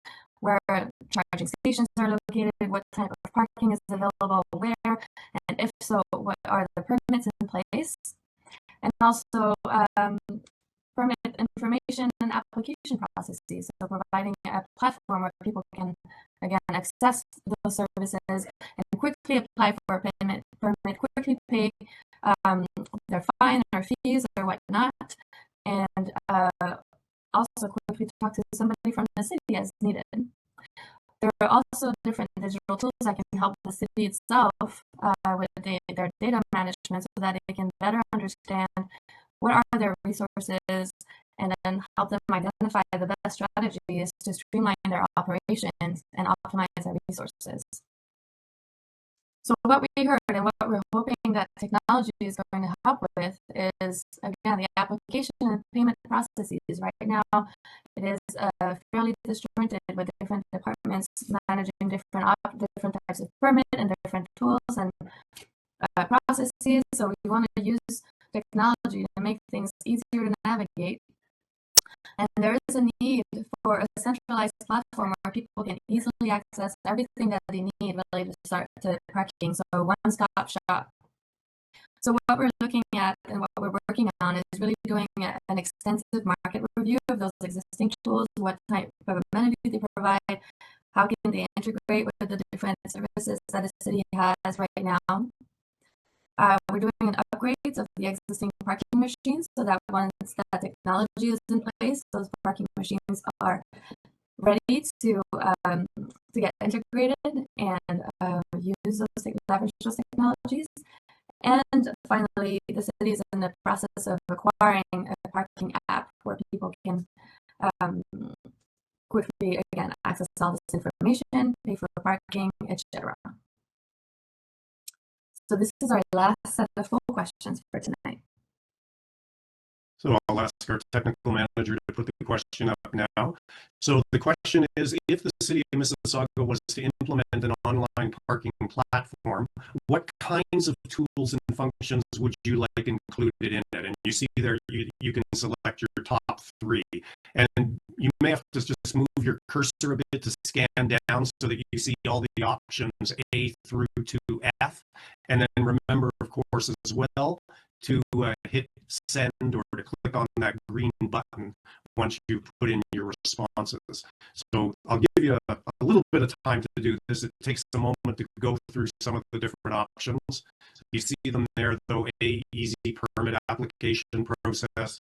where charging stations are located, what type of parking is available, where, and if so, what are the permits in place, and also permit information and application processes. So providing a platform where people can, again, access those services and quickly apply for a permit, quickly pay their fine or fees or whatnot, and also quickly talk to somebody from the city as needed. There are also different digital tools that can help the city itself with their data management so that they can better understand what are their resources and then help them identify the best strategies to streamline their operations and optimize their resources. So what we heard and what we're hoping that technology is going to help with is, again, the application and payment processes. Right now, it is fairly disjointed with different departments managing different types of permit and different tools and processes. So we want to use technology to make things easier to navigate. And there is a need for a centralized platform where people can easily access everything that they need related to parking. So one-stop shop. So what we're looking at and what we're working on is really doing an extensive market review of those existing tools, what type of amenities they provide, how can they integrate with the different services that the city has right now. We're doing an upgrades of the existing parking machines so that once that technology is in place, those parking machines are ready to get integrated and use leverage those technologies. And finally, the city is in the process of acquiring a parking app where people can quickly, again, access all this information, pay for parking, etc. So this is our last set of full questions for tonight. So I'll ask our technical manager to put the question up now. So the question is, if the City of Mississauga was to implement an online parking platform, what kinds of tools and functions would you like included in it? And you see there, you can select your top 3. And you may have to just move your cursor a bit to scan down so that you see all the options A through to F. And then remember, of course, as well, to hit send or to click on that green button once you put in your responses. So I'll give you a little bit of time to do this. It takes a moment to go through some of the different options. So you see them there, though, easy permit application process,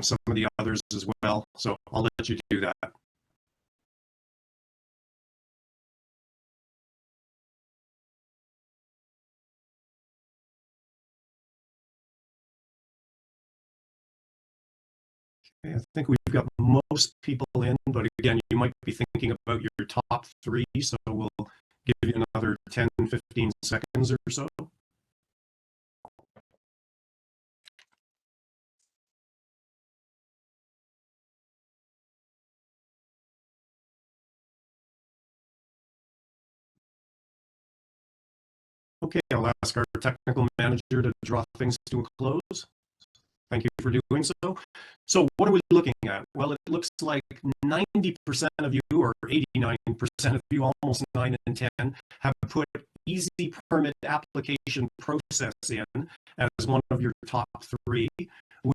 some of the others as well. So I'll let you do that. I think we've got most people in, but again, you might be thinking about your top 3, so we'll give you another 10, 15 seconds or so. Okay, I'll ask our technical manager to draw things to a close. Thank you for doing so. So what are we looking at? Well, it looks like 90% of you, or 89% of you, almost 9 in 10, have put easy permit application process in as one of your top 3.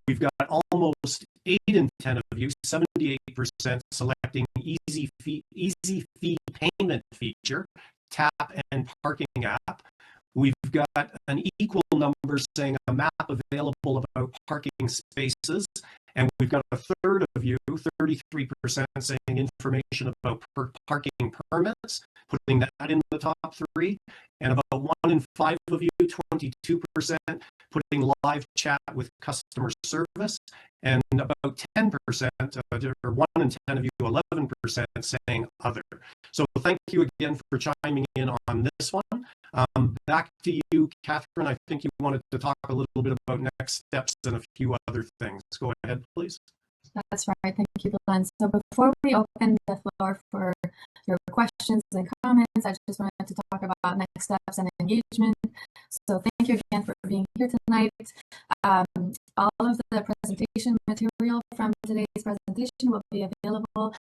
We've got almost 8 in 10 of you, 78%, selecting easy fee payment feature, tap and parking app. We've got an equal number saying a map available about parking spaces, and we've got a third of you, 33% saying information about parking permits, putting that in the top three. And about 1 in 5 of you, 22%, putting live chat with customer service. And about 10%, or 1 in 10 of you, 11% saying other. So thank you again for chiming in on this one. Back to you, Catherine. I think you wanted to talk a little bit about next steps and a few other things. Go ahead, please. That's right. Thank you, Glenn. So before we open the floor for your questions and comments, I just wanted to talk about next steps and engagement. So thank you again for being here tonight. All of the presentation material from today's presentation will be available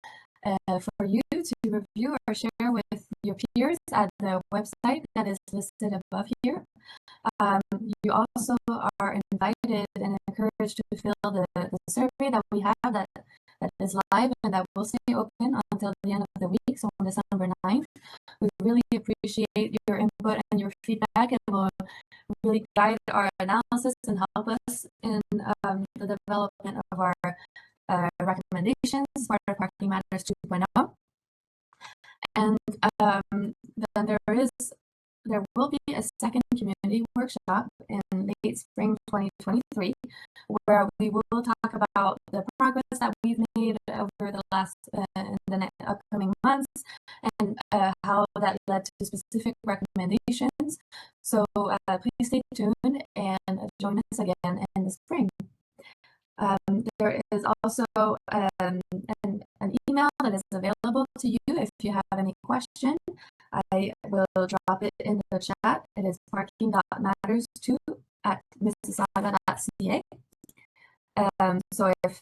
for you to review or share with your peers at the website that is listed above here. You also are invited and encouraged to fill the survey that we have that is live and that will stay open until the end of the week, so on December 9th. We really appreciate your input and your feedback, and will really guide our analysis and help us in the development of our recommendations, Smart Parking Matters 2.0. And then there will be a second community workshop in late spring 2023, where we will talk about the progress that we've made over the last in the upcoming months, and how that led to specific recommendations. So please stay tuned and join us again in the spring. There is also an email that is available to you if you have any question. I will drop it in the chat. It is parking.matters2@mississauga.ca. So if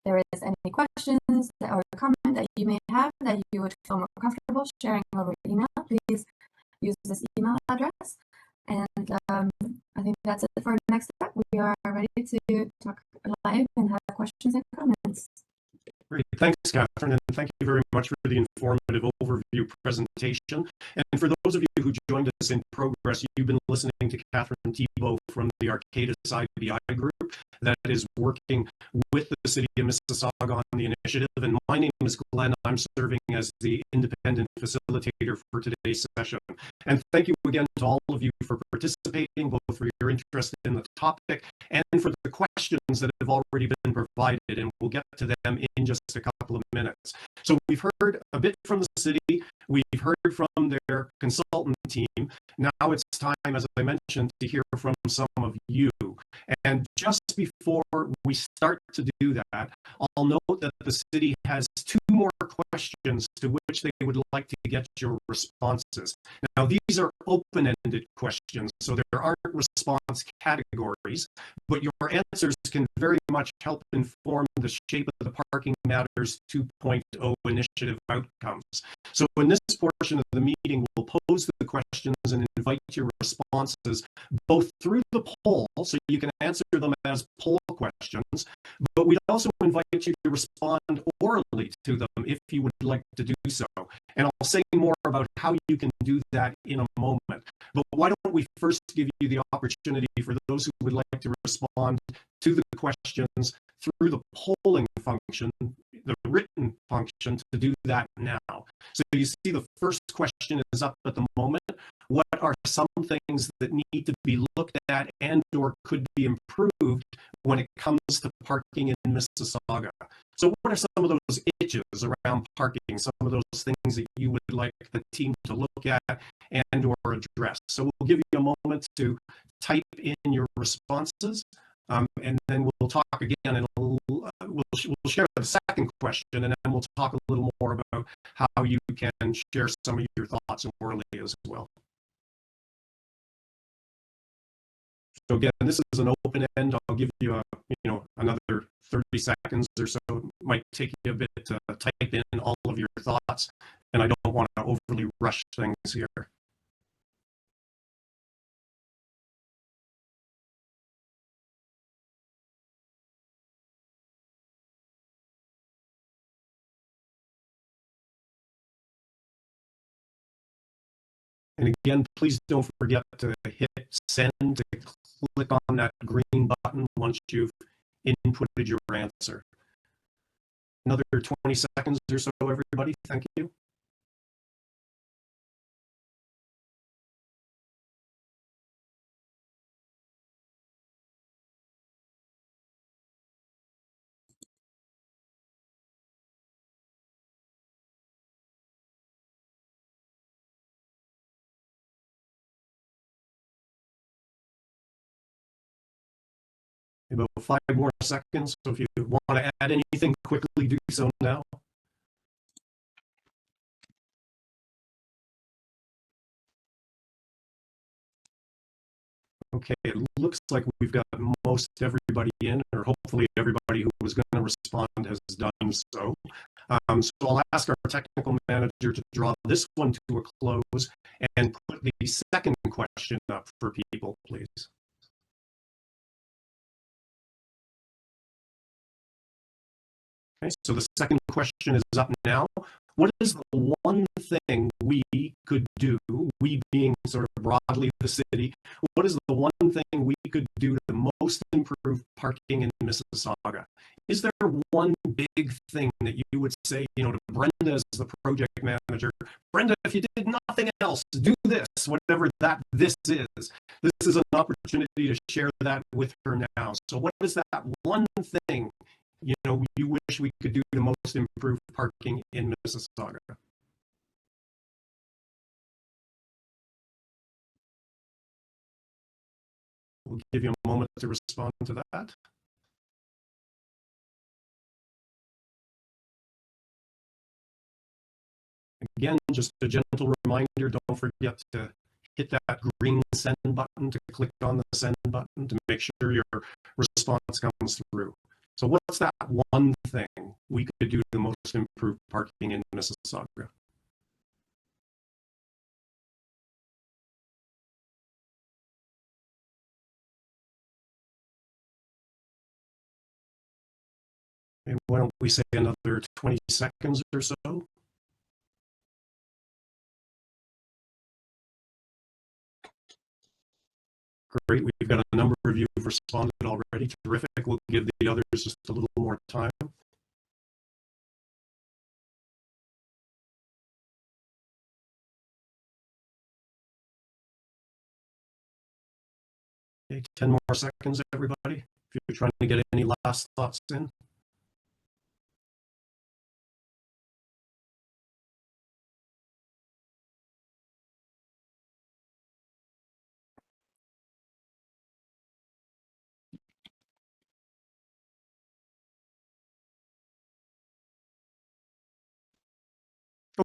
there is any questions or comment that you may have that you would feel more comfortable sharing over email, please use this email address. And I think that's it for our next step. We are ready to talk live and have questions and comments. Great. Thanks, Catherine, and thank you very much for the informative overview presentation. And for those of you who joined us in progress, you've been listening to Catherine Thibault from the Arcadis IBI group that is working with the City of Mississauga on the initiative. And my name is Glenn. I'm serving as the independent facilitator for today's session. And thank you again to all of you for participating, both for your interest in the topic and for the questions that have already been provided. And we'll get to them in just a couple of minutes. So we've heard a bit from the city. We've heard from their consultant team. Now it's time, as I mentioned, to hear from some of you. And just before we start to do that, I'll note that the city has 2 more questions to which they would like to get your responses. Now, these are open-ended questions, so there aren't response categories, but your answers can very much help inform the shape of the Parking Matters 2.0 initiative outcomes. So in this portion of the meeting, we'll pose the questions and invite your responses both through the poll, so you can answer them as poll questions, but we'd also invite you to respond orally to them if you would like to do so. And I'll say more about how you can do that in a moment. But why don't we first give you the opportunity for those who would like to respond to the questions through the polling function, the written function, to do that now. So you see the first question is up at the moment. What are some things that need to be looked at and or could be improved when it comes to parking in Mississauga? So what are some of those itches around parking, some of those things that you would like the team to look at and or address? So we'll give you a moment to type in your responses, and then we'll talk again, and we'll share the second question, and then we'll talk a little more about how you can share some of your thoughts orally as well. So again, this is an open end. I'll give you another 30 seconds or so. It might take you a bit to type in all of your thoughts, and I don't want to overly rush things here. And again, please don't forget to hit send, to click on that green button once you've inputted your answer. another 20 seconds or so, everybody. Thank you. About 5 more seconds. So if you want to add anything, quickly do so now. Okay, it looks like we've got most everybody in, or hopefully everybody who was going to respond has done so. So I'll ask our technical manager to draw this one to a close and put the second question up for people, please. Okay, so the second question is up now. What is the one thing we could do, we being sort of broadly the city, what is the one thing we could do to most improve parking in Mississauga? Is there one big thing that you would say, to Brenda as the project manager, Brenda, if you did nothing else, do this, whatever this is. This is an opportunity to share that with her now. So what is that one thing you wish we could do to most improve parking in Mississauga? We'll give you a moment to respond to that. Again, just a gentle reminder, don't forget to hit that green send button, to click on the send button to make sure your response comes through. So what's that one thing we could do to most improve parking in Mississauga? And why don't we say another 20 seconds or so? Great, we've got a number of you who've responded already. Terrific. We'll give the others just a little more time. Okay, 10 more seconds, everybody, if you're trying to get any last thoughts in.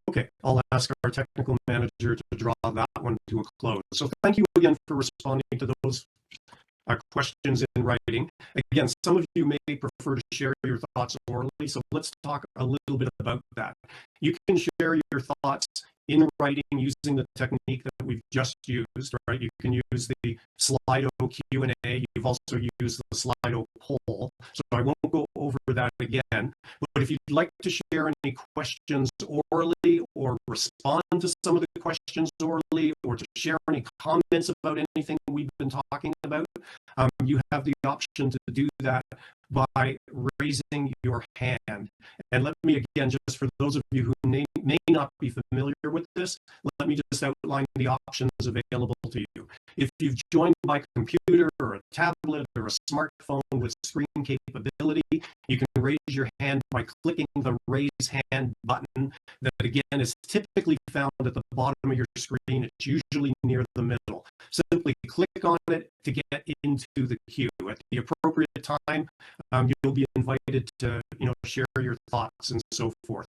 Okay, I'll ask our technical manager to draw that one to a close. So thank you again for responding to those questions in writing. Again, some of you may prefer to share your thoughts orally, so let's talk a little bit about that. You can share your thoughts in writing using the technique that we've just used, right? You can use the Slido Q&A. You've also used the Slido poll, so I won't go over that again. But if you'd like to share any questions orally, or respond to some of the questions orally, or to share any comments about anything we've been talking about, you have the option to do that by raising your hand. And let me again, just for those of you who may not be familiar with this, let me just outline the options available to you. If you've joined by computer or a tablet or a smartphone with screen capability, you can raise your hand by clicking the raise hand button that again is typically found at the bottom of your screen. It's usually near the middle. Simply click on it to get into the queue. At the appropriate time, you'll be invited to share your thoughts and so forth.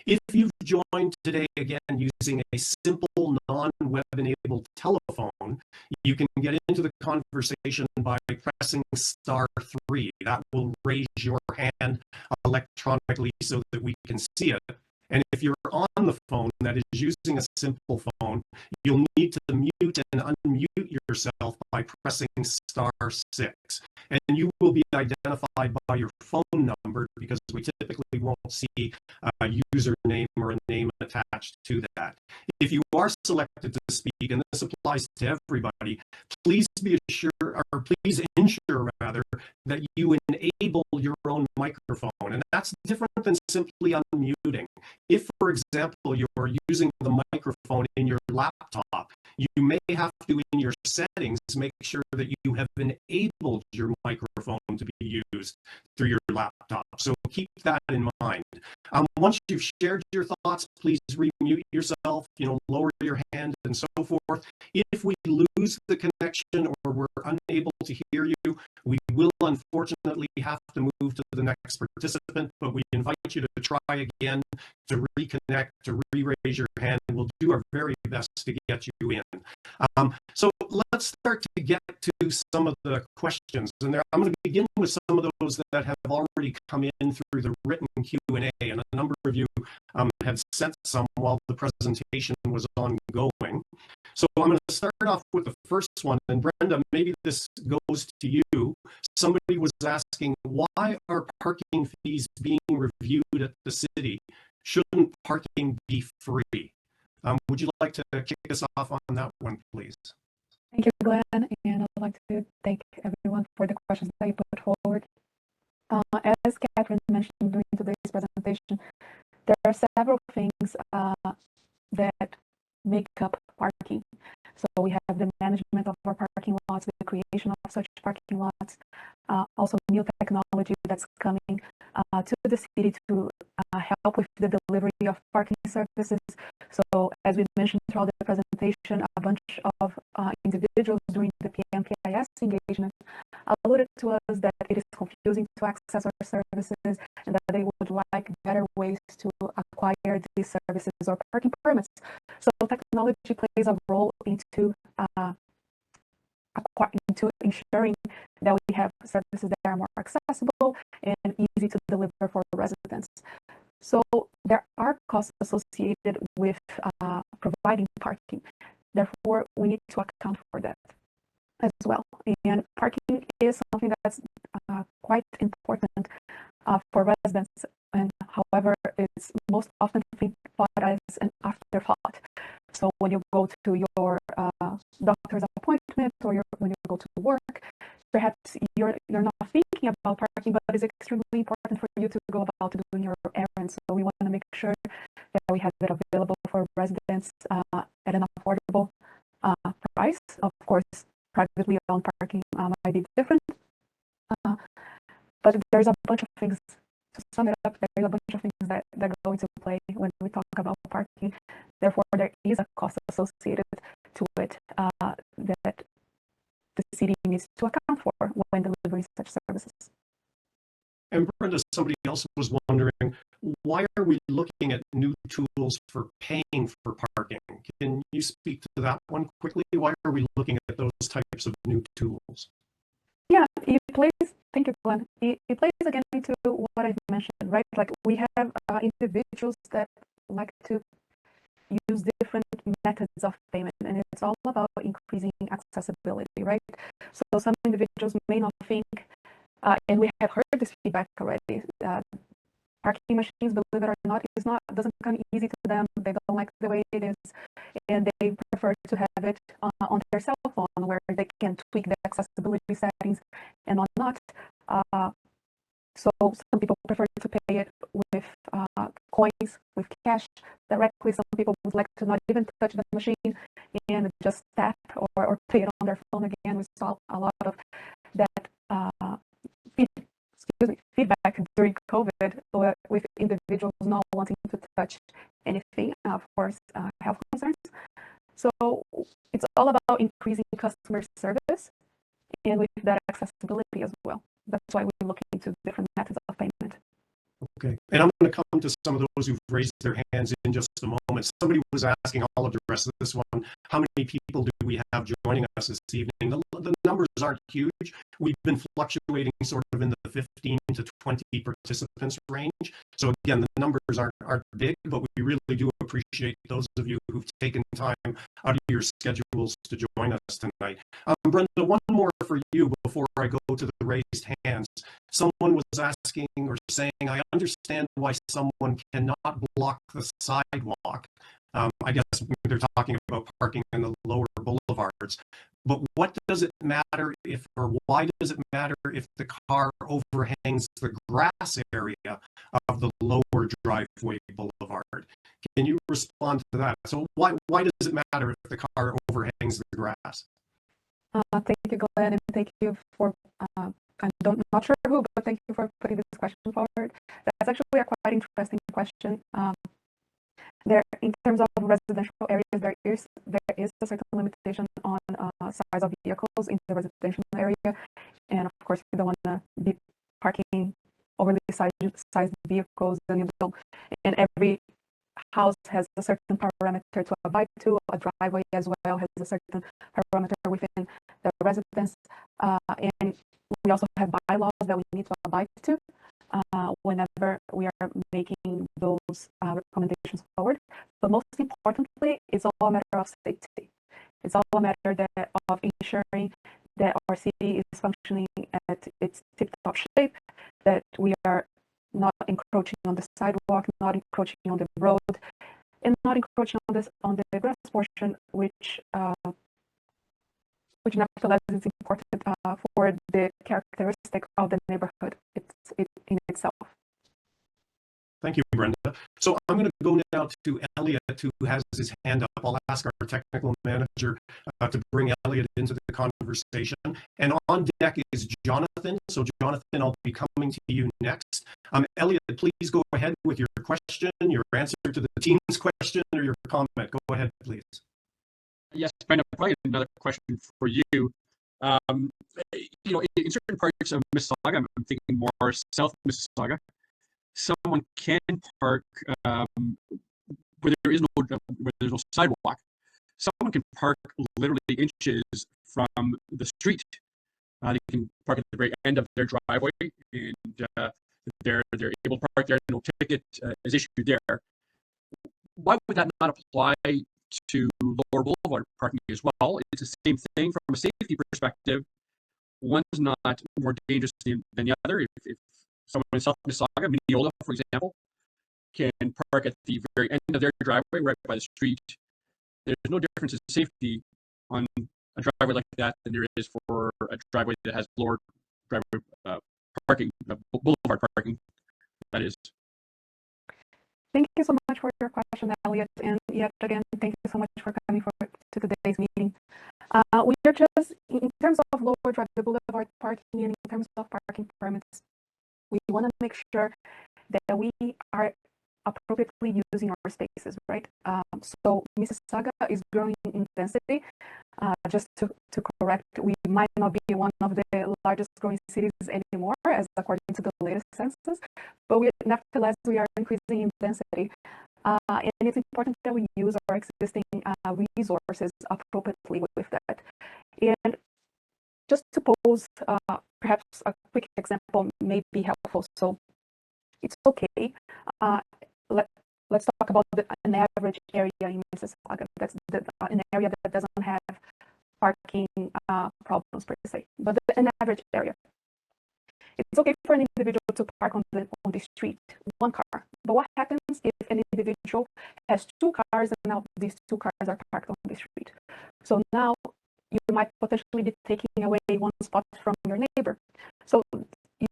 If you've joined today again using a simple non-web enabled telephone, you can get into the conversation by pressing *3. That will raise your hand electronically so that we can see it. And if you're on the phone that is using a simple phone, you'll need to mute and unmute yourself by pressing *6. And you will be identified by your phone number, because we typically won't see a username or a name attached to that. If you are selected to speak, and this applies to everybody, please be assured, or please ensure rather, that you enable your own microphone. And that's different than simply unmuting. If, for example, you're using the microphone in your laptop, you may have to, in your settings, make sure that you have enabled your microphone to be used through your laptop. So keep that in mind. Once you've shared your thoughts, please remute yourself, lower your hand and so forth. If we lose the connection or we're unable to hear you, we will unfortunately have to move to the next participant, but we invite you to try again, to reconnect, to re-raise your hand, and we'll do our very best to get you in. So let's start to get to some of the questions. And I'm going to begin with some of those that have already come in through the written Q&A, and a number of you have sent some while the presentation was ongoing. So I'm going to start off with the first one, and Brenda, maybe this goes to you. Somebody was asking, why are parking fees being reviewed at the city? Shouldn't parking be free? Would you like to kick us off on that one, please? Thank you, Glenn, and I'd like to thank everyone for the questions that you put forward. As Catherine mentioned during today's presentation, there are several things that make up parking. So we have the management of our parking lots, the creation of such parking lots, also new technology that's coming to the city to help with the delivery of parking services. So as we mentioned throughout the presentation, a bunch of individuals during the PMPIS engagement alluded to us that it is confusing to access our services and that they would like better ways to acquire these services or parking permits. So technology plays a role into ensuring that we have services that are more accessible and easy to deliver for residents. So there are costs associated with providing parking. Therefore, we need to account for that as well. And parking is something that's quite important for residents, and however, it's most often thought as an afterthought. So when you go to your doctor's appointment or when you go to work, perhaps you're not thinking about parking, but it's extremely important for you to go about doing your errands. So we want to make sure that we have it available for residents at an affordable price. Of course, privately owned parking might be different, but there's a bunch of things. To sum it up, there's a bunch of things that go into play when we talk about parking. Therefore, there is a cost associated to it that the city needs to account for when delivering such services. And Brenda, somebody else was wondering, why are we looking at new tools for paying for parking? Can you speak to that one quickly? Why are we looking at those types of new tools? Yeah, it plays, thank you, Glenn. It plays again into what I mentioned, right? Like we have individuals that like to use different methods of payment, and it's all about increasing accessibility, right? So some individuals may not think, and we have heard this feedback already, parking machines, believe it or not, doesn't come easy to them. They don't like the way it is, and they prefer to have it on their cell phone where they can tweak the accessibility settings and whatnot. So some people prefer to pay it with coins, with cash directly. Some people would like to not even touch the machine and just tap or pay it on their phone again. We saw a lot of that feedback during COVID with individuals not wanting to touch anything for health concerns. So it's all about increasing customer service and with that accessibility as well. That's why we're looking into different methods of payment. Okay, and I'm going to come to some of those who've raised their hands in just a moment. Somebody was asking, I'll address this one, how many people do we have joining us this evening? The numbers aren't huge. We've been fluctuating sort of in the 15 to 20 participants range. So again, the numbers aren't big, but we really do appreciate those of you who've taken time out of your schedules to join us tonight. Brenda, one more for you before I go to the raised hands. Someone was asking or saying, I understand why someone cannot block the sidewalk. I guess they're talking about parking in the lower boulevards. But what does it matter if, or why does it matter if the car overhangs the grass area of the lower driveway boulevard. Can you respond to that? So why does it matter if the car overhangs the grass? Thank you, Glenn, and thank you for, not sure who, but thank you for putting this question forward. That's actually a quite interesting question. In terms of residential areas, there is a certain limitation on size of vehicles in the residential area, and of course, you don't want to be parking overly sized vehicles, and every house has a certain parameter to abide to. A driveway as well has a certain parameter within the residence, and we also have bylaws that we need to abide to whenever we are making those recommendations forward. But most importantly, it's all a matter of safety. It's all a matter of ensuring that our city is functioning at its tip-top shape, that we are not encroaching on the sidewalk, not encroaching on the road, and not encroaching on the grass portion, which nevertheless is important for the characteristic of the neighborhood in itself. Thank you, Brenda. So I'm going to go now to Elliot, who has his hand up. I'll ask our technical manager to bring Elliot into the conversation. And on deck is Jonathan. So Jonathan, I'll be coming to you next. Elliot, please go ahead with your question, your answer to the team's question, or your comment. Go ahead, please. Yes, Brenda, probably another question for you. In certain parts of Mississauga, I'm thinking more south Mississauga, someone can park where there's no sidewalk. Someone can park literally inches from the street. They can park at the very end of their driveway, and they're able to park there. No ticket is issued there. Why would that not apply to lower boulevard parking as well? It's the same thing from a safety perspective. One's not more dangerous than the other. If someone in South Mississauga, Mineola, for example, can park at the very end of their driveway, right by the street, there's no difference in safety on a driveway like that than there is for a driveway that has lower driveway parking, boulevard parking, that is. Thank you so much for your question, Elliot. And yet again, thank you so much for coming to today's meeting. We are just, in terms of lower driveway boulevard parking and in terms of parking permits, we want to make sure that we are appropriately using our spaces, right? So Mississauga is growing in density. Just to correct, we might not be one of the largest growing cities anymore, as according to the latest census, but nevertheless, we are increasing in density. And it's important that we use our existing resources appropriately with that. And just to pose perhaps a quick example may be helpful. So it's okay. Let's talk about an average area in Mississauga. That's an area that doesn't have parking problems per se, but an average area. It's okay for an individual to park on the street, one car. But what happens if an individual has two cars and now these two cars are parked on the street? So now you might potentially be taking away one spot from your neighbor. So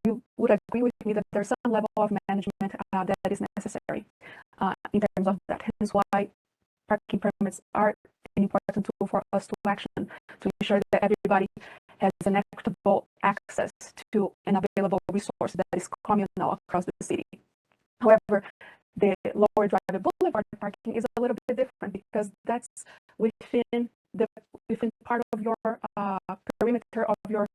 you would agree with me that there's some level of management that is necessary in terms of that. Hence why parking permits are an important tool for us to action to ensure that everybody has an equitable access to an available resource that is communal across the city. However, the lower driveway boulevard parking is a little bit different because that's within part of your perimeter of your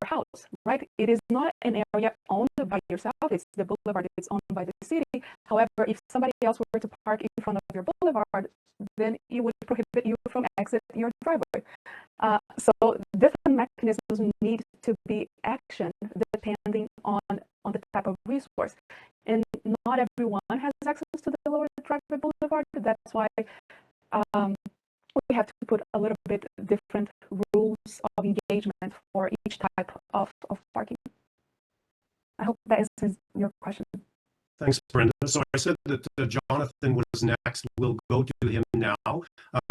house, right? It is not an area owned by yourself. It's the boulevard. It's owned by the city. However, if somebody else were to park in front of your boulevard, then it would prohibit you from exiting your driveway. So different mechanisms need to be actioned depending on the type of resource. And not everyone has access to the lower driveway boulevard. That's why we have to put a little bit different rules of engagement for each type of parking. I hope that answers your question. Thanks, Brenda. So I said that Jonathan was next. We'll go to him now.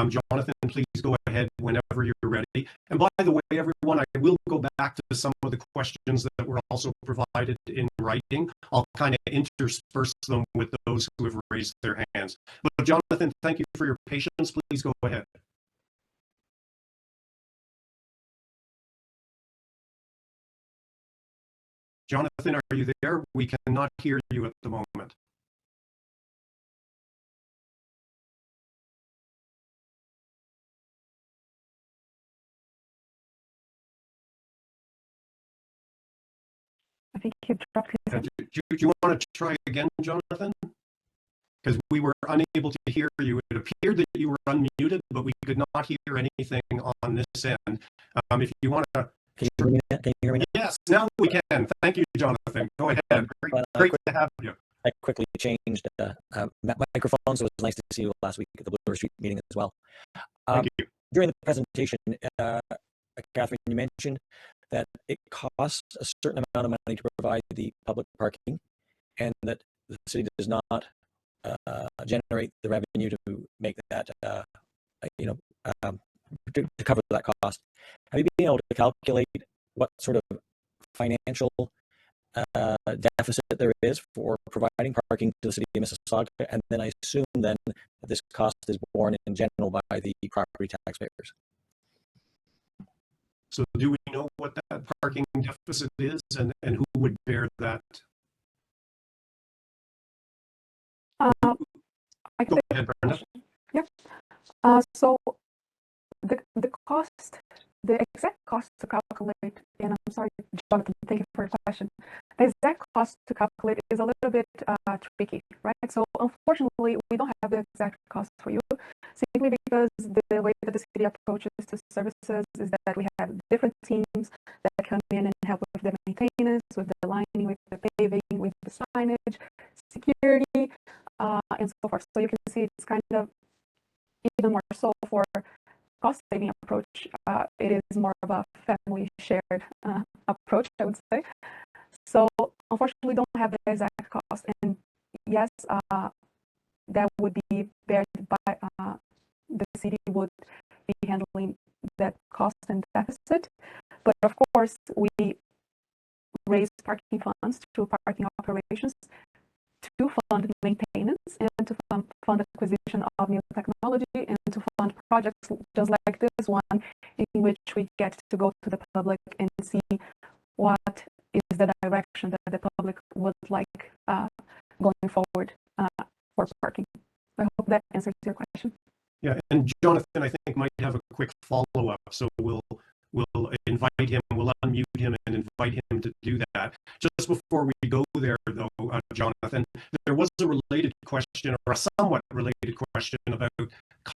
Jonathan, please go ahead whenever you're ready. And by the way, everyone, I will go back to some of the questions that were also provided in writing. I'll kind of intersperse them with those who have raised their hands. But Jonathan, thank you for your patience. Please go ahead. Jonathan, are you there? We cannot hear you at the moment. I think he dropped his head. Do you want to try again, Jonathan? Because we were unable to hear you. It appeared that you were unmuted, but we could not hear anything on this end. If you want to... Can you hear me now? Can you hear me now? Yes, now we can. Thank you, Jonathan. Go ahead. Great to have you. I quickly changed microphones, so it was nice to see you last week at the Bloor Street meeting as well. Thank you. During the presentation, Catherine, you mentioned that it costs a certain amount of money to provide the public parking, and that the city does not generate the revenue to make that, to cover that cost. Have you been able to calculate what sort of financial deficit there is for providing parking to the city of Mississauga? And then I assume then that this cost is borne in general by the property taxpayers. So do we know what that parking deficit is, and who would bear that? I can Go ahead, Brenda. Yep. So the cost, the exact cost to calculate, and I'm sorry, Jonathan, thank you for your question. The exact cost to calculate is a little bit tricky, right? So unfortunately, we don't have the exact cost for you, simply because the way that the city approaches to services is that we have different teams that come in and help with the maintenance, with the lining, with the paving, with the signage, security, and so forth. So you can see it's kind of even more so for cost-saving approach. It is more of a family shared approach, I would say. So unfortunately, we don't have the exact cost, and yes, that would be bared by the city would be handling that cost and deficit. But of course, we raise parking funds to parking operations to fund maintenance and to fund acquisition of new technology and to fund projects just like this one, in which we get to go to the public and see what is the direction that the public would like going forward for parking. I hope that answers your question. Yeah, and Jonathan, I think, might have a quick follow-up, so we'll invite him, we'll unmute him and invite him to do that. Just before we go there, though, Jonathan, there was a related question, or a somewhat related question, about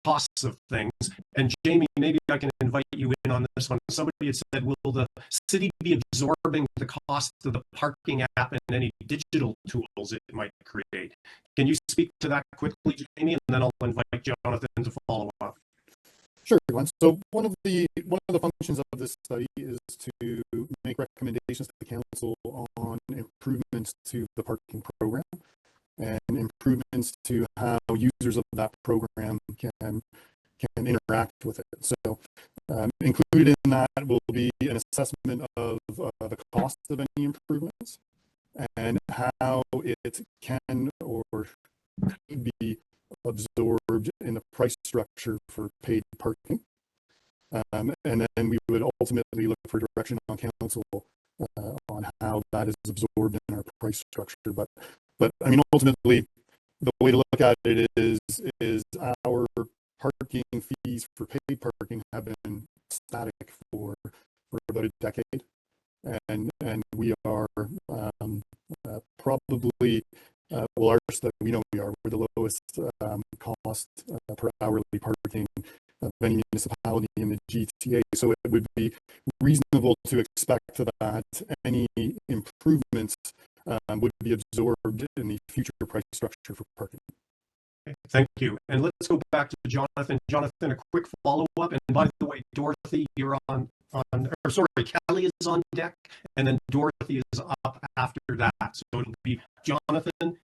costs of things. And Jamie, maybe I can invite you in on this one. Somebody had said, will the city be absorbing the cost of the parking app and any digital tools it might create? Can you speak to that quickly, Jamie, and then I'll invite Jonathan to follow up. Sure, Glenn. So one of the functions of this study is to make recommendations to the council on improvements to the parking program and improvements to how users of that program can interact with it. So included in that will be an assessment of the cost of any improvements and how it can or could be absorbed in the price structure for paid parking. And then we would ultimately look for direction on council on how that is absorbed in our price structure. But I mean, ultimately, the way to look at it is our parking fees for paid parking have been static for about a decade, and we are probably well, we know we're the lowest cost per hourly parking of any municipality in the GTA. So it would be reasonable to expect that any improvements would be absorbed in the future price structure for parking. Okay, thank you. And let's go back to Jonathan. Jonathan, a quick follow-up. And by the way, Dorothy, you're Kelly is on deck, and then Dorothy is up after that. So it'll be Jonathan,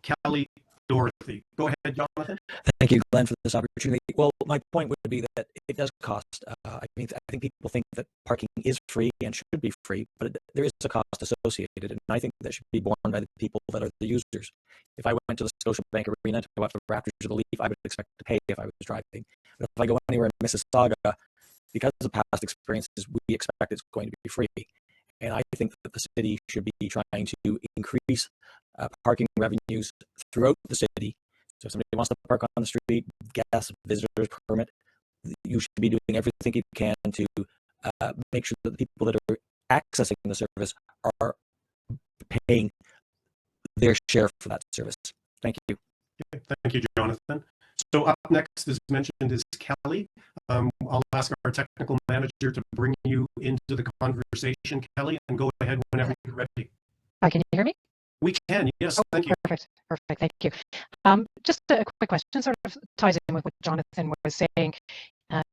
Kelly, Dorothy. Go ahead, Jonathan. Thank you, Glenn, for this opportunity. Well, my point would be that it does cost. I think people think that parking is free and should be free, but there is a cost associated, and I think that should be borne by the people that are the users. If I went to the Scotiabank Arena to watch the Raptors or the Leaf, I would expect to pay if I was driving. But if I go anywhere in Mississauga, because of past experiences, we expect it's going to be free. And I think that the city should be trying to increase parking revenues throughout the city. So if somebody wants to park on the street, gas, visitors permit, you should be doing everything you can to make sure that the people that are accessing the service are paying their share for that service. Thank you. Okay, thank you, Jonathan. So up next, as mentioned, is Kelly. I'll ask our technical manager to bring you into the conversation, Kelly, and go ahead whenever you're ready. Can you hear me? We can, yes, thank you. Perfect, thank you. Just a quick question, sort of ties in with what Jonathan was saying. And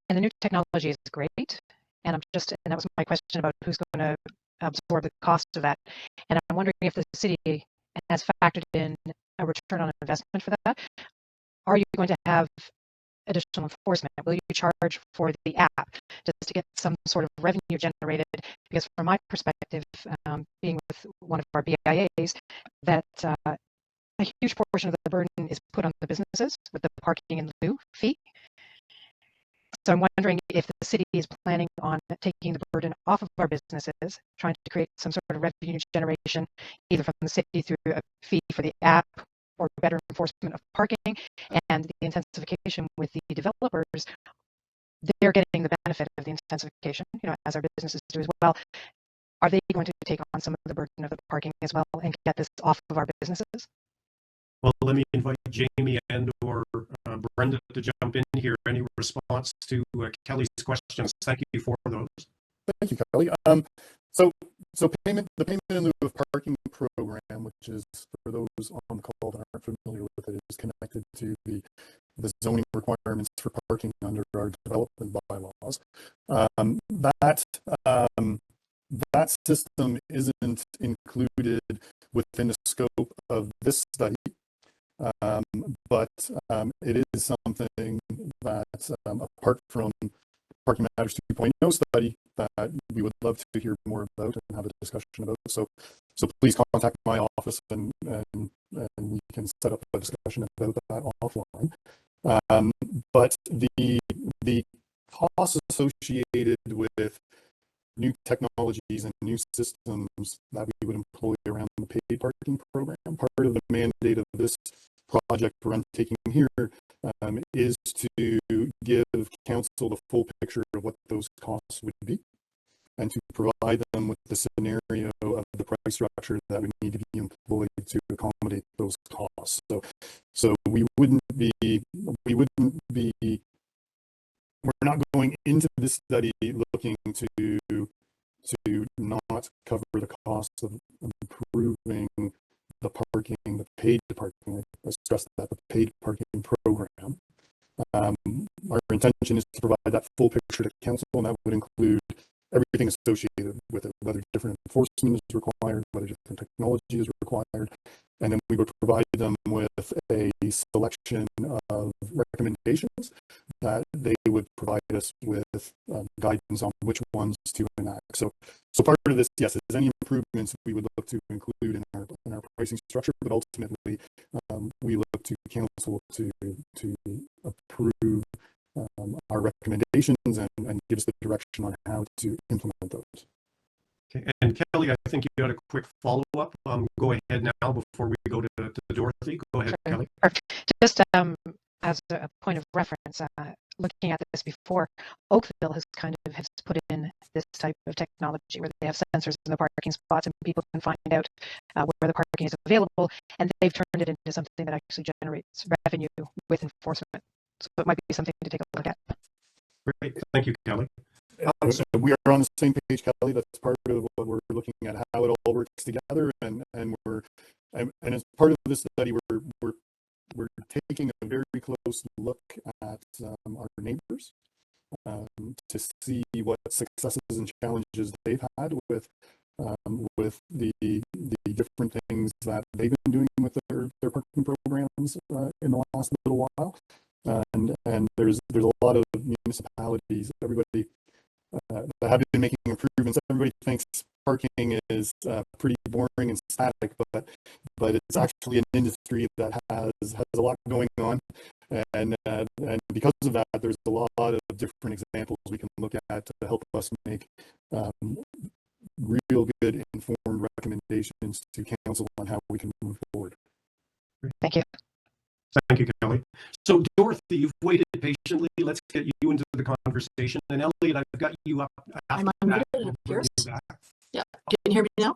the new technology is great, and that was my question about who's going to absorb the cost of that. And I'm wondering if the city has factored in a return on investment for that. Are you going to have additional enforcement? Will you charge for the app just to get some sort of revenue generated? Because from my perspective, being with one of our BIAs, that a huge portion of the burden is put on the businesses with the parking in lieu fee. So I'm wondering if the city is planning on taking the burden off of our businesses, trying to create some sort of revenue generation, either from the city through a fee for the app or better enforcement of parking, and the intensification with the developers. They're getting the benefit of the intensification, as our businesses do as well. Are they going to take on some of the burden of the parking as well and get this off of our businesses? Well, let me invite Jamie and or Brenda to jump in here. Any response to Kelly's questions? Thank you for those. Thank you, Kelly. So the payment in lieu of parking program, which is for those on the call that aren't familiar with it, is connected to the zoning requirements for parking under our development bylaws. That system isn't included within the scope of this study, but it is something that, apart from Parking Matters 2.0 study, that we would love to hear more about and have a discussion about. So please contact my office and we can set up a discussion about that offline. But the costs associated with new technologies and new systems that we would employ around the paid parking program, part of the mandate of this project we're undertaking here is to give council the full picture of what those costs would be and to provide them with the scenario of the price structure that would need to be employed to accommodate those costs. So we're not going into this study looking to not cover the cost of improving the paid parking. I stress that the paid parking program. Our intention is to provide that full picture to council, and that would include everything associated with it, whether different enforcement is required, whether different technology is required, and then we would provide them with a selection of recommendations that they would provide us with guidance on which ones to enact. So part of this, yes, is any improvements we would look to include in our pricing structure, but ultimately we look to council to approve our recommendations and give us the direction on how to implement those. Okay. And Kelly, I think you got a quick follow-up. Go ahead now before we go to Dorothy. Go ahead, Sure. Kelly. Just as a point of reference, looking at this before, Oakville has put in this type of technology where they have sensors in the parking spots and people can find out where the parking is available, and they've turned it into something that actually generates revenue with enforcement. So it might be something to take a look at. Great. Thank you, Kelly. So we are on the same page, Kelly. That's part of what we're looking at, how it all works together, and as part of this study, we're taking a very close look at our neighbors to see what successes and challenges they've had with the different things that they've been doing with their parking programs programs in the last little while, and there's a lot of municipalities, everybody that have been making improvements. Everybody thinks parking is pretty boring and static, but it's actually an industry that has a lot going on, and because of that, there's a lot of different examples we can look at to help us make real good informed recommendations to council on how we can move forward. Thank you. Thank you, Kelly. So, Dorothy, you've waited patiently. Let's get you into the conversation. And Elliot, I've got you up. I'm unmuted, it appears. Yeah, can you hear me now?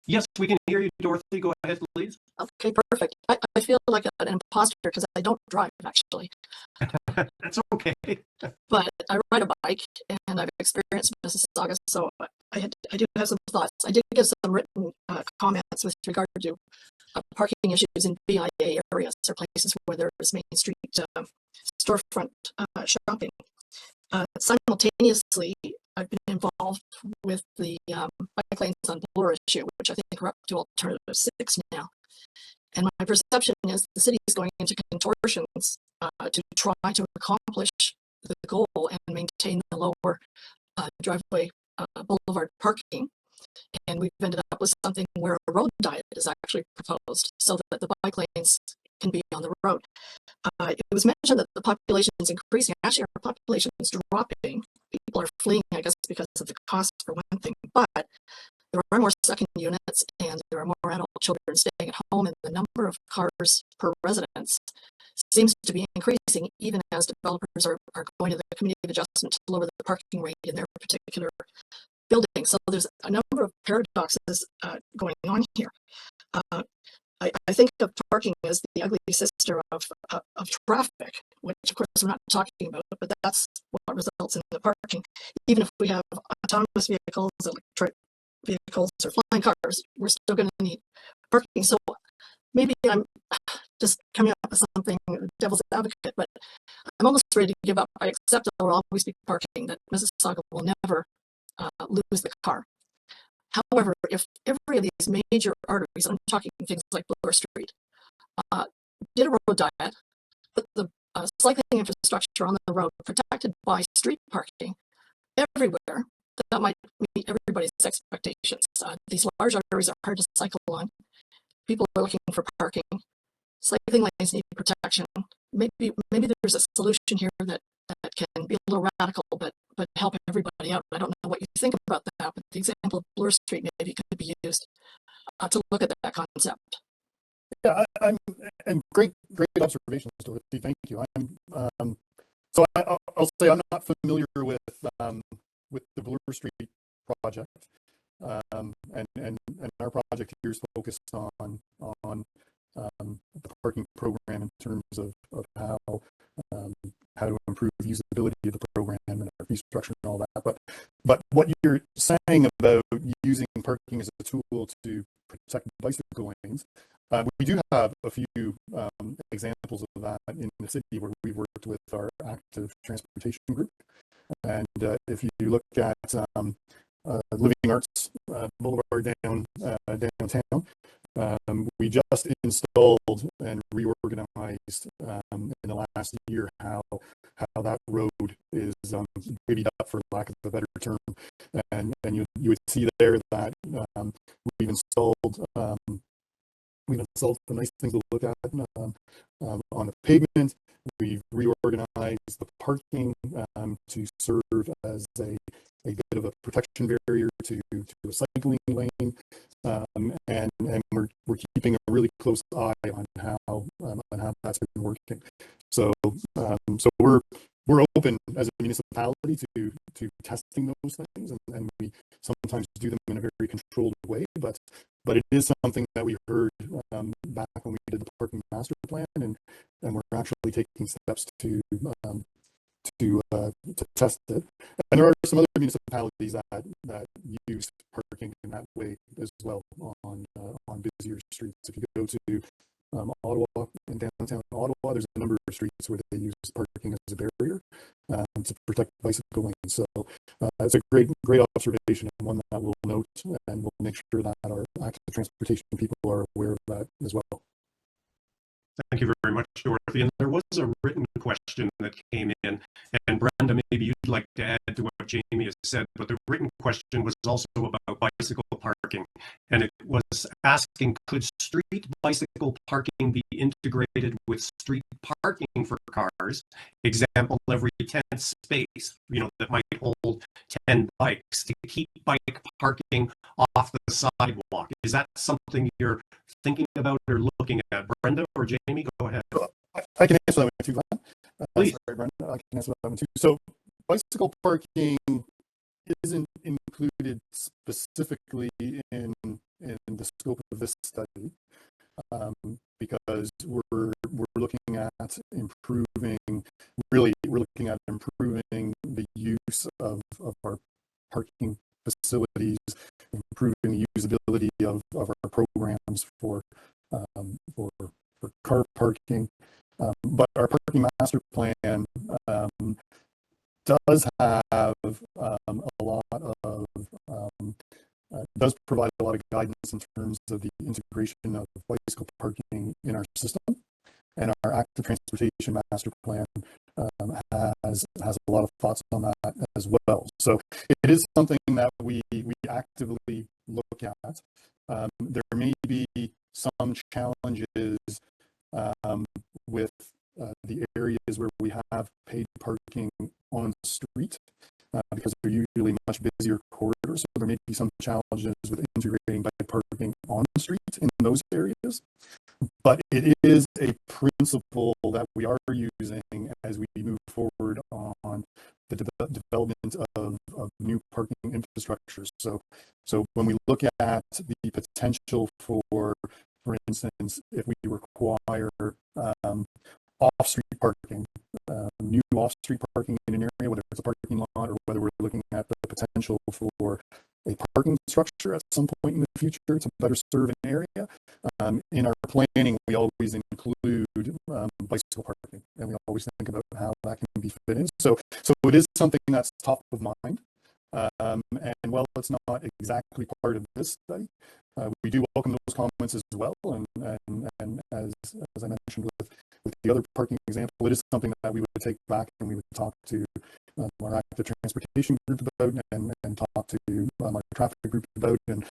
Yes, we can hear you, Dorothy. Go ahead, please. Okay, perfect. I feel like an imposter because I don't drive, actually. That's okay. But I ride a bike, and I've experienced Mississauga, so I do have some thoughts. I did give some written comments with regard to parking issues in BIA areas or places where there is Main Street storefront shopping. Simultaneously, I've been involved with the bike lanes on Bloor issue, which I think we're up to alternative 6 now. And my perception is the city is going into contortions to try to accomplish the goal and maintain the lower driveway boulevard parking. And we've ended up with something where a road diet is actually proposed so that the bike lanes can be on the road. It was mentioned that the population is increasing. Actually, our population is dropping. People are fleeing, I guess, because of the cost for one thing, but there are more second units and there are more adult children staying at home, and the number of cars per residence seems to be increasing even as developers are going to the community of adjustment to lower the parking rate in their particular building. So there's a number of paradoxes going on here. I think of parking as the ugly sister of traffic, which of course we're not talking about, but that's what results in the parking. Even if we have autonomous vehicles, electric vehicles, or flying cars, we're still going to need parking. So maybe I'm just coming up with something devil's advocate, but I'm almost ready to give up. I accept that there will always be parking, that Mississauga will never lose the car. However, if every of these major arteries, I'm talking things like Bloor Street, did a road diet, put the cycling infrastructure on the road protected by street parking everywhere, that might meet everybody's expectations. These large arteries are hard to cycle on. People are looking for parking. Cycling lanes need protection. Maybe there's a solution here that can be a little radical, but help everybody out. I don't know what you think about that, but the example of Bloor Street maybe could be used to look at that concept. Yeah, and great observations, Dorothy. Thank you. So I'll say I'm not familiar with the Bloor Street project, and our project here is focused on the parking program in terms of how to improve usability of the program and our fee structure and all that. But what you're saying about using parking as a tool to protect bicycle lanes, we do have a few examples of that in the city where we worked with our active transportation group. And if you look at Living Arts Boulevard downtown, we just installed and reorganized in the last year how that road is babied up, for lack of a better term, and you would see there that we've installed some nice things to look at on the pavement. We've reorganized the parking to serve as a bit of a protection barrier to a cycling lane, and we're keeping a really close eye on how that's been working. So we're open as a municipality to testing those things, and we sometimes do them in a very controlled way, but it is something that we heard back when we did the parking master plan, and we're actually taking steps to test it. And there are some other municipalities that use parking in that way as well on busier streets. If you go to Ottawa, in downtown Ottawa, there's a number of streets where they use parking as a barrier to protect bicycle lanes. So it's a great observation, and one that we'll note, and we'll make sure that our active transportation people are aware of that as well. Thank you very much, Dorothy. And there was a written question that came in, and Brenda, maybe you'd like to add to what Jamie has said, but the written question was also about bicycle parking. And it was asking, could street bicycle parking be integrated with street parking for cars? Example, every 10th space, that might hold 10 bikes to keep bike parking off the sidewalk. Is that something you're thinking about or looking at? Brenda or Jamie, go ahead. I can answer that one too, Glenn. Please. Sorry, Brenda, I can answer that one too. So bicycle parking isn't included specifically in the scope of this study, because we're looking at improving the use of our parking facilities, improving the usability of our programs for car parking. But our parking master plan does have a lot of does provide a lot of guidance in terms of the integration of bicycle parking in our system, and our active transportation master plan has a lot of thoughts on that as well. So it is something that we actively look at. There may be some challenges with the areas where we have paid parking on street, because they're usually much busier corridors. So there may be some challenges with integrating bike parking on the street in those areas. But it is a principle that we are using as we move forward on the development of new parking infrastructure. So when we look at the potential for instance, if we require off-street parking, new off-street parking in an area, whether it's a parking lot or whether we're looking at the potential for a parking structure at some point in the future to better serve an area. In our planning, we always include bicycle parking, and we always think about how that can be fit in. So it is something that's top of mind. And while it's not exactly part of this study, we do welcome those comments as well. And as I mentioned with the other parking example, it is something that we would take back and we would talk to our active transportation group about, and talk to our traffic group about, and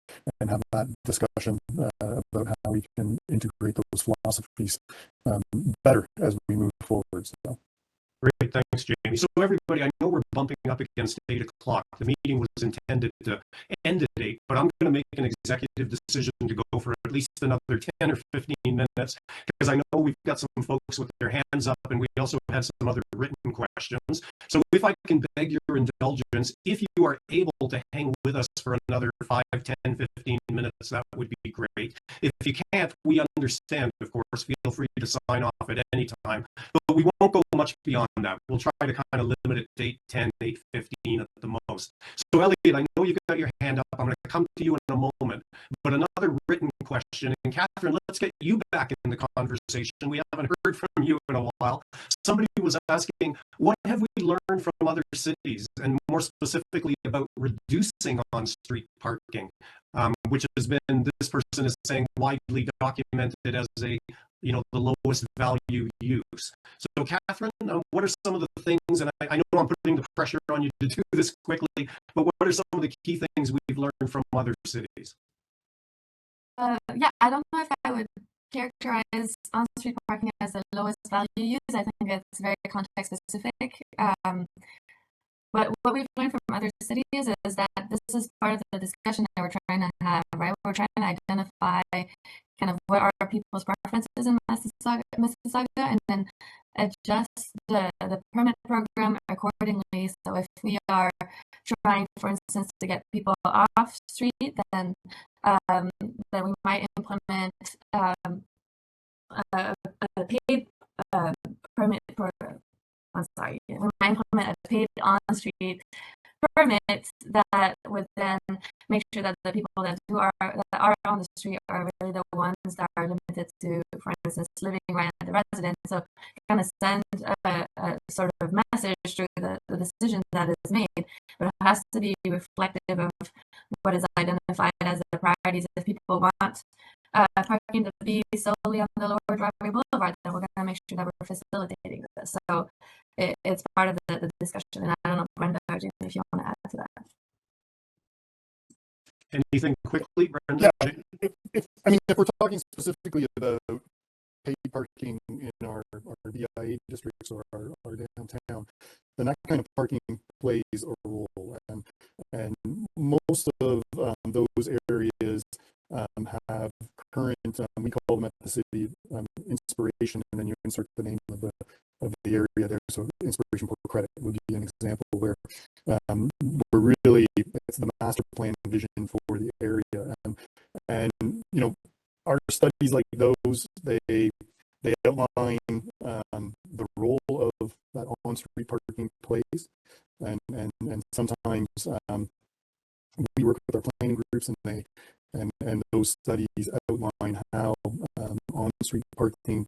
have that discussion about how we can integrate those philosophies better as we move forward. So. Great, thanks, Jamie. So everybody, I know we're bumping up against 8 o'clock. The meeting was intended to end at 8, but I'm going to make an executive decision to go for at least another 10 or 15 minutes, because I know we've got some folks with their hands up, and we also had some other written questions. So if I can beg your indulgence, if you are able to hang with us for another 5, 10, 15 minutes, that would be great. If you can't, we understand, of course. Feel free to sign off at any time, but we won't go much beyond that. We'll try to kind of limit it to 8:10, 8:15 at the most. So Elliot, I know you've got your hand up. I'm going to come to you in a moment, but another written question. And Catherine, let's get you back in the conversation. We haven't heard from you in a while. Somebody was asking, what have we learned from other cities, and more specifically about reducing on-street parking, which has been, this person is saying, widely documented as the lowest value use. So Catherine, what are some of the things, and I know I'm putting the pressure on you to do this quickly, but what are some of the key things we've learned from other cities? Yeah, I don't know if I would characterize on-street parking as the lowest value use. I think it's very context specific. But what we've learned from other cities is that this is part of the discussion that we're trying to have, right? We're trying to identify kind of what are people's preferences in Mississauga, and then adjust the permit program accordingly. So if we are trying, for instance, to get people off street, then we might implement a paid permit for. I'm sorry, we might implement a paid on-street permit that would then make sure that the people that are on the street are really the ones that are limited to, for instance, living right at the residence. So kind of send a sort of message through the decision that is made, but it has to be reflective of what is identified as the priorities. If people want parking to be solely on the lower driveway boulevard, then we're going to make make sure that we're facilitating this. So it's part of the discussion. And I don't know, Brenda or Jamie, if you want to add to that. Anything quickly, Brenda? Yeah, if we're talking specifically about paid parking in our VIA districts or our downtown, then that kind of parking plays a role. And most of those areas have current, we call them at the city, inspiration, and then you insert the name of the area there. So inspiration for credit would be an example where we're really, it's the master plan vision for the area. And our studies like those, they outline the role of that on-street parking plays, and sometimes we work with our planning groups, and those studies outline how on-street parking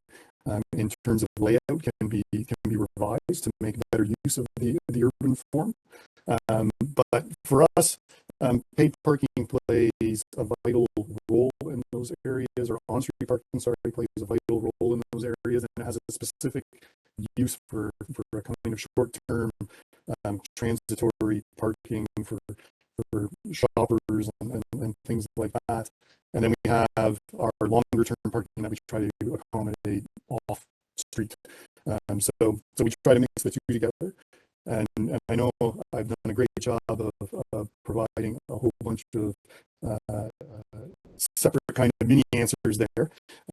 in terms of layout can be revised to make better use of the urban form. But for us, paid parking plays a vital role in those areas, or on-street parking, plays a vital role in those areas, and it has a specific use for a kind of short-term transitory parking for shoppers and things like that. And then we have our longer-term parking that we try to accommodate off-street. So we try to mix the two together. And I know I've done a great job of providing a whole bunch of separate kind of mini answers there.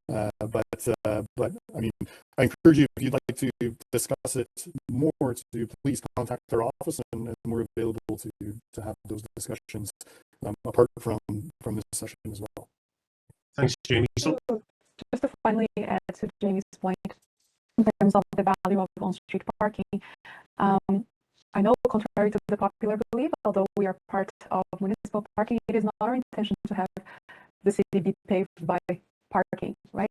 But I mean, I encourage you, if you'd like to discuss it more, to please contact our office, and we're available to have those discussions apart from this session as well. Thanks, Jamie. So just to finally add to Jamie's point in terms of the value of on-street parking, I know, contrary to the popular belief, although we are part of municipal parking, it is not our intention to have the city be paved by parking, right?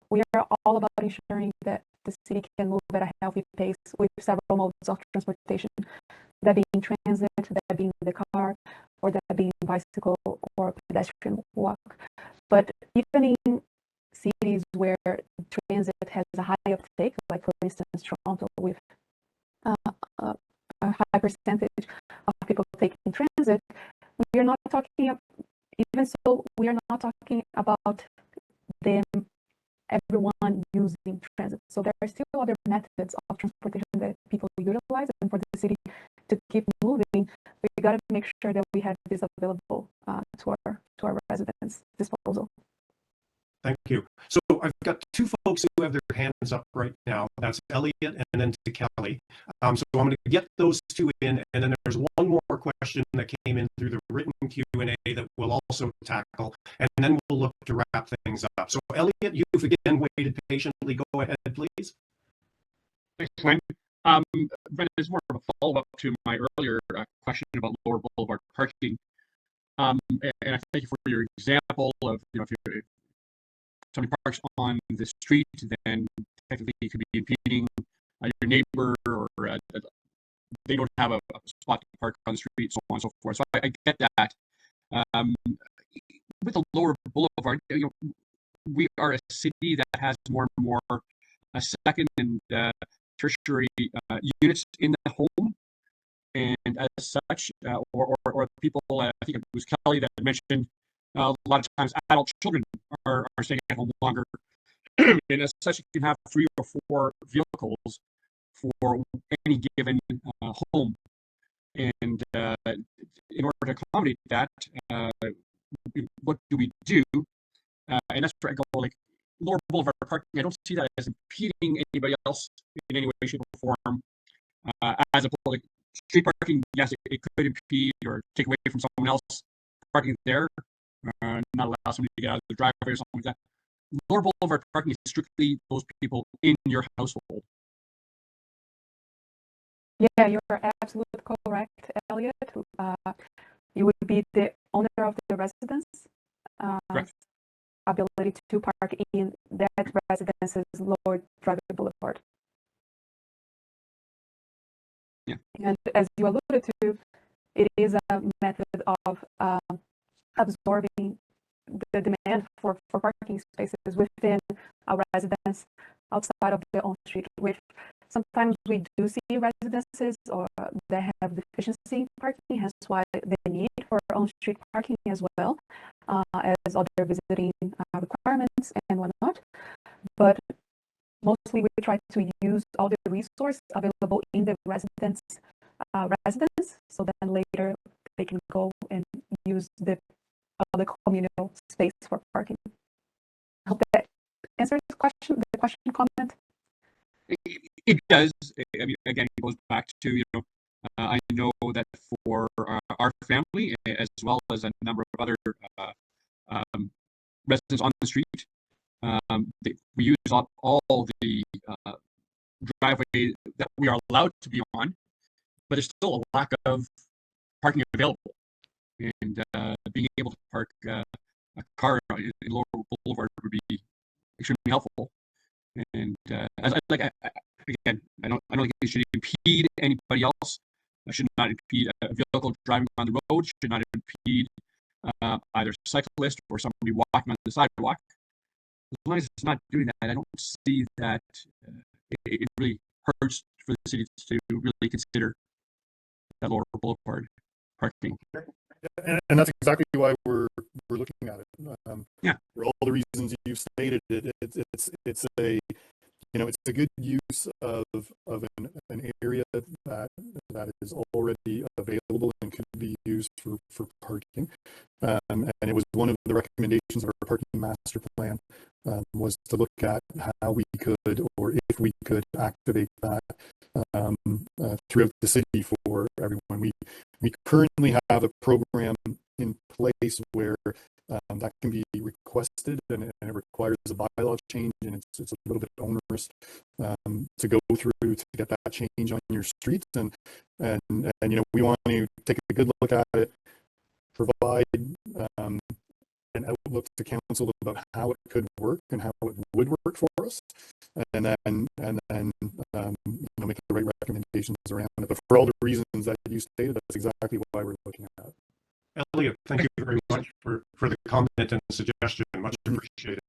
We are all about ensuring that the city can move at a healthy pace with several modes of transportation, that being transit, that being the car, or that being bicycle or pedestrian walk. But even in cities where transit has a high uptake, like for instance Toronto, with a high percentage of people taking transit, we are not talking, even so, we are not talking about everyone using transit. So there are still other methods of transportation that people utilize, and for the city to keep moving, we got to make sure that we have this available to our residents' disposal. thank you. So I've got two folks who have their hands up right now. That's Elliot and then to Kelly. So I'm going to get those two in, and then there's one more question that came in through the written Q&A that we'll also tackle, and then we'll look to wrap things up. So Elliot, you've again waited patiently. Go ahead, please. Thanks, Wayne. Brenda, it's more of a follow-up to my earlier question about Lower Boulevard parking. And I thank you for your example of, if somebody parks on the street, then technically you could be impeding your neighbor, or they don't have a spot to park on the street, so on and so forth. So I get that. With the Lower Boulevard, we are a city that has more and more second and tertiary units in the home, and as such, or people, I think it was Kelly that mentioned, a lot of times adult children are staying at home longer, and as such, you can have 3 or 4 vehicles for any given home. And in order to accommodate that, what do we do? And that's where I go, like, Lower Boulevard parking, I don't see that as impeding anybody else in any way, shape, or form. As opposed to, like, street parking, yes, it could impede or take away from someone else parking there, not allow somebody to get out of the driveway or something like that. Lower Boulevard parking is strictly those people in your household. Yeah, you're absolutely correct, Elliot. You would be the owner of the residence. Ability to park in that residence's Lower Driveway Boulevard. Yeah. And as you alluded to, it is a method of absorbing the demand for parking spaces within a residence outside of their own street, which sometimes we do see residences or that have deficiency in parking, hence why they need for on-street parking as well, as other visiting requirements and whatnot. But mostly we try to use all the resources available in the residence, so then later they can go and use the other communal space for parking. I hope that answers the question, comment. It does. I mean, again, it goes back to, I know that for our family, as well as a number of other residents on the street, we use up all the driveway that we are allowed to be on, but there's still a lack of parking available. And being able to park a car in Lower Boulevard would be extremely helpful. And again, I don't think it should impede anybody else. It should not impede a vehicle driving on the road. Should not impede either a cyclist or somebody walking on the sidewalk. As long as it's not doing that, I don't see that it really hurts for the city to really consider that Lower Boulevard parking. And that's exactly why we're looking at it. Yeah. For all the reasons you've stated, it's a good use of an area that is already available and can be used for parking. And it was one of the recommendations of our parking master plan, was to look at how we could, or if we could, activate that throughout the city for everyone. We currently have a program in place where that can be requested, and it requires a bylaw change, and it's a little bit onerous to go through to get that change on your streets. And we want to take a good look at it, provide an outlook to council about how it could work and how it would work for us, and then make the right recommendations around it. But for all the reasons that you stated, that's exactly why we're looking at it. Elliot, thank you very much for the comment and suggestion. Much appreciated.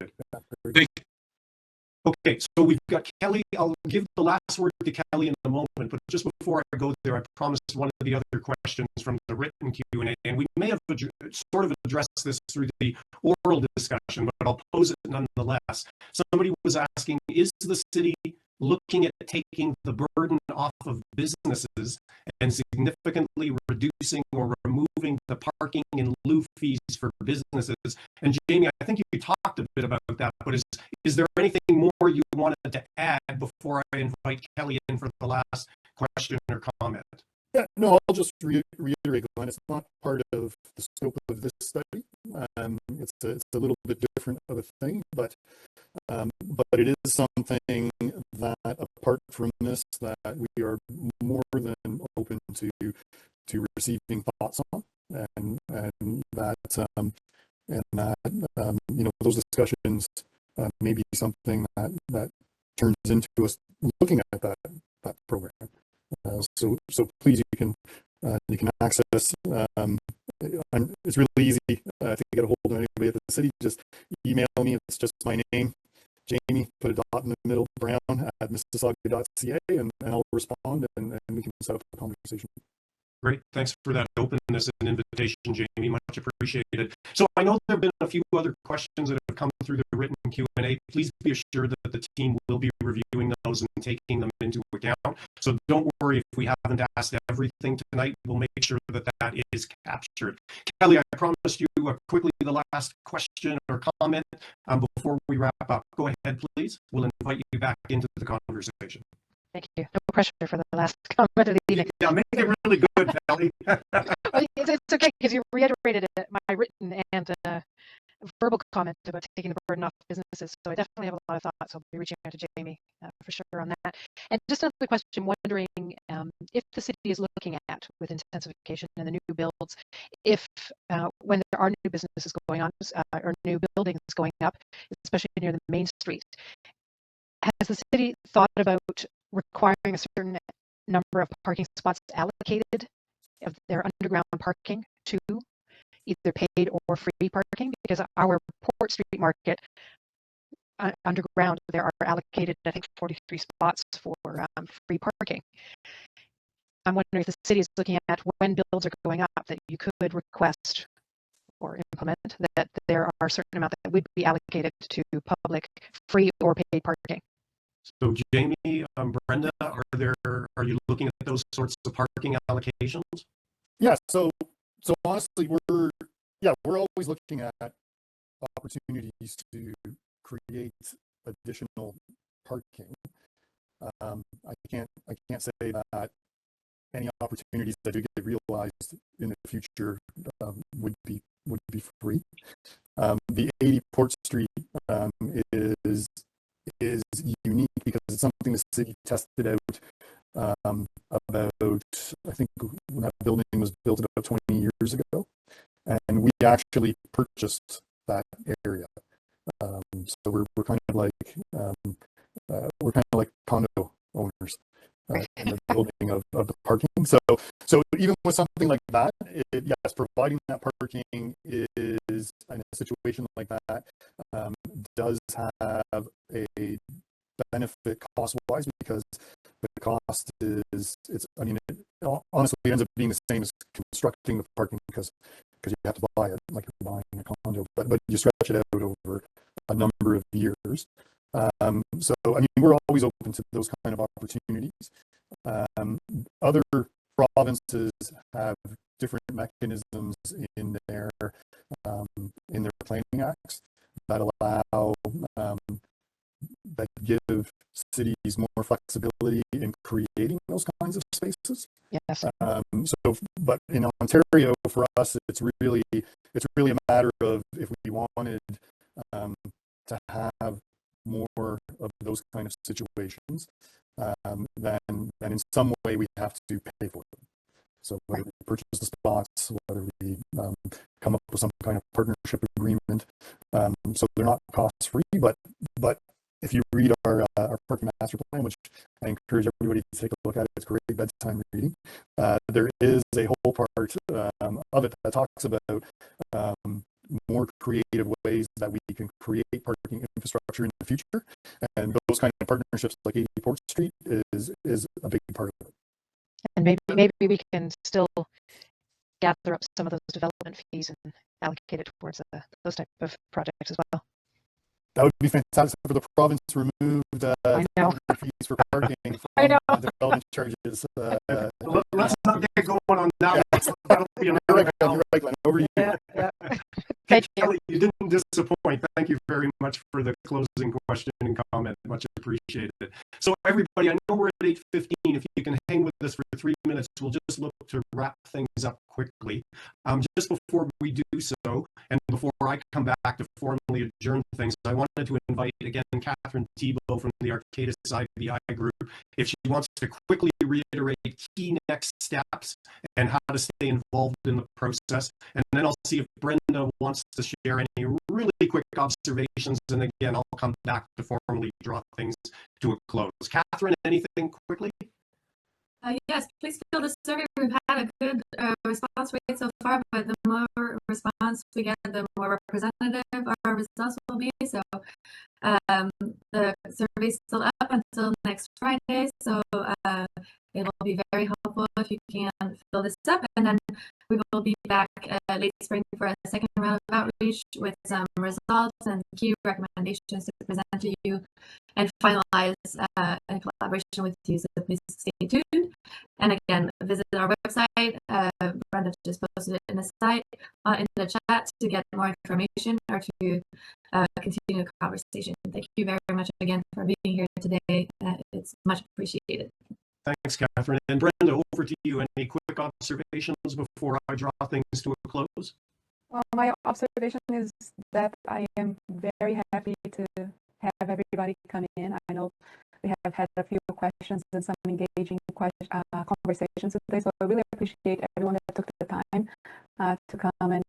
Thank you. Okay, so we've got Kelly. I'll give the last word to Kelly in a moment, but just before I go there, I promised one of the other questions from the written Q&A, and we may have sort of addressed this through the oral discussion, but I'll pose it nonetheless. Somebody was asking, is the city looking at taking the burden off of businesses and significantly reducing or removing the parking in lieu fees for businesses? And Jamie, I think you talked a bit about that, but is there anything more you wanted to add before I invite Kelly in for the last question or comment? Yeah, no, I'll just reiterate, Glenn, it's not part of the scope of this study. It's a little bit different of a thing, but it is something that, apart from this, that we are more than open to receiving thoughts on, and that those discussions may be something that turns into us looking at that program. So please, you can access. It's really easy to get a hold of anybody at the city. Just email me. It's just my name, Jamie. Put a dot in the middle, Brown at Mississauga.ca, and I'll respond, and we can set up a conversation. Great. Thanks for that openness and invitation, Jamie. Much appreciated. So I know there have been a few other questions that have come through the written Q&A. Please be assured that the team will be reviewing those and taking them into account. So don't worry if we haven't asked everything tonight. We'll make sure that that is captured. Kelly, I promised you quickly the last question or comment before we wrap up. Go ahead, please. We'll invite you back into the conversation. Thank you. No pressure for the last comment of the evening. Yeah, make it really good, Kelly. It's okay, because you reiterated it, my written and verbal comment about taking the burden off businesses. So I definitely have a lot of thoughts. I'll be reaching out to Jamie for sure on that. And just another question, wondering if the city is looking at, with intensification and the new builds, if when there are new businesses going on or new buildings going up, especially near the main street, has the city thought about requiring a certain number of parking spots allocated of their underground parking to either paid or free parking? Because our Port Street Market underground, there are allocated, I think, 43 spots for free parking. I'm wondering if the city is looking at when bills are going up that you could request or implement that there are a certain amount that would be allocated to public free or paid parking. So Jamie, Brenda, are you looking at those sorts of parking allocations? Yeah, so honestly, we're always looking at opportunities to create additional parking. I can't say that any opportunities that do get realized in the future would be free. The 80 Port Street is unique because it's something the city tested out about, I think when that building was built about 20 years ago, and we actually purchased that area. So we're kind of like condo owners in the building of the parking. So even with something like that, yes, providing that parking is in a situation like that does have a benefit cost-wise, because the cost it honestly ends up being the same as constructing the parking, because you have to buy it like you're buying a condo, but you stretch it out over a number of years. So we're always open to those kind of opportunities. Other provinces have different mechanisms in their planning acts that allow that give cities more flexibility in creating those kinds of spaces. Yes. But in Ontario, for us, it's really a matter of if we wanted to have more of those kind of situations, then in some way we have to pay for them. So whether we purchase the spots, whether we come up with some kind of partnership agreement, so they're not cost free, but if you read our parking master plan, which I encourage everybody to take a look at, it's great bedtime reading. There is a whole part of it that talks about more creative ways that we can create parking infrastructure in the future, and those kind of partnerships like 80 Port Street is a big part of it. And maybe we can still gather up some of those development fees and allocate it towards those type of projects as well. That would be fantastic for the province removed fees for parking from development charges. Let's not get going on that. That'll be another You're right, Glenn. Over to you. Yeah. Thank you. Kelly, you didn't disappoint. Thank you very much for the closing question and comment. Much appreciated. So everybody, I know we're at 8:15. If you can hang with us for 3 minutes, we'll just look to wrap things up quickly. Just before we do so, and before I come back to formally adjourn things, I wanted to invite again Catherine Thibault from the Arcadis IBI group, if she wants to quickly reiterate key next steps and how to stay involved in the process. And then I'll see if Brenda wants to share any really quick observations. And again, I'll come back to formally draw things to a close. Catherine, anything quickly? Yes, please fill the survey. We've had a good response rate so far, but the more response we get, the more representative our results will be. So the survey is still up until next Friday. So it will be very helpful if you can fill this up. And then we will be back late spring for a second round of outreach with some results and key recommendations to present to you and finalize in collaboration with you. So please stay tuned. And again, visit our website. Brenda just posted it in the site, in the chat, to get more information or to continue the conversation. Thank you very much again for being here today. It's much appreciated. Thanks, Catherine. And Brenda, over to you. Any quick observations before I draw things to a close? Well, my observation is that I am very happy to have everybody come in. I know we have had a few questions and some engaging conversations today, so I really appreciate everyone that took the time to come and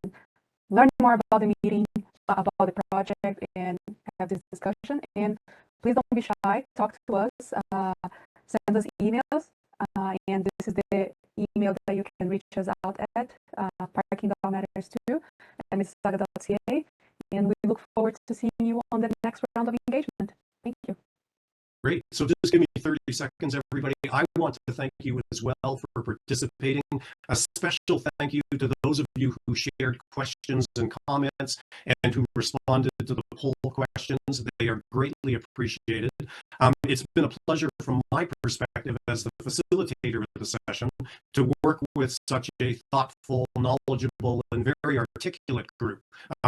learn more about the meeting, about the project, and have this discussion. And please don't be shy. Talk to us. Send us emails. And this is the email that you can reach us out at parking.matters2@mississauga.ca. And we look forward to seeing you on the next round of engagement. Great. So just give me 30 seconds, everybody. I want to thank you as well for participating. A special thank you to those of you who shared questions and comments and who responded to the poll questions. They are greatly appreciated. It's been a pleasure from my perspective as the facilitator of the session to work with such a thoughtful, knowledgeable, and very articulate group.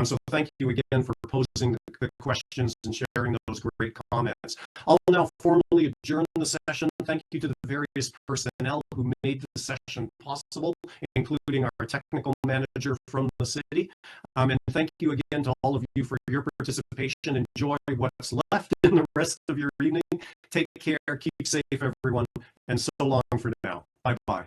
So thank you again for posing the questions and sharing those great comments. I'll now formally adjourn the session. Thank you to the various personnel who made the session possible, including our technical manager from the city. And thank you again to all of you for your participation. Enjoy what's left in the rest of your evening. Take care, keep safe, everyone, and so long for now. Bye-bye.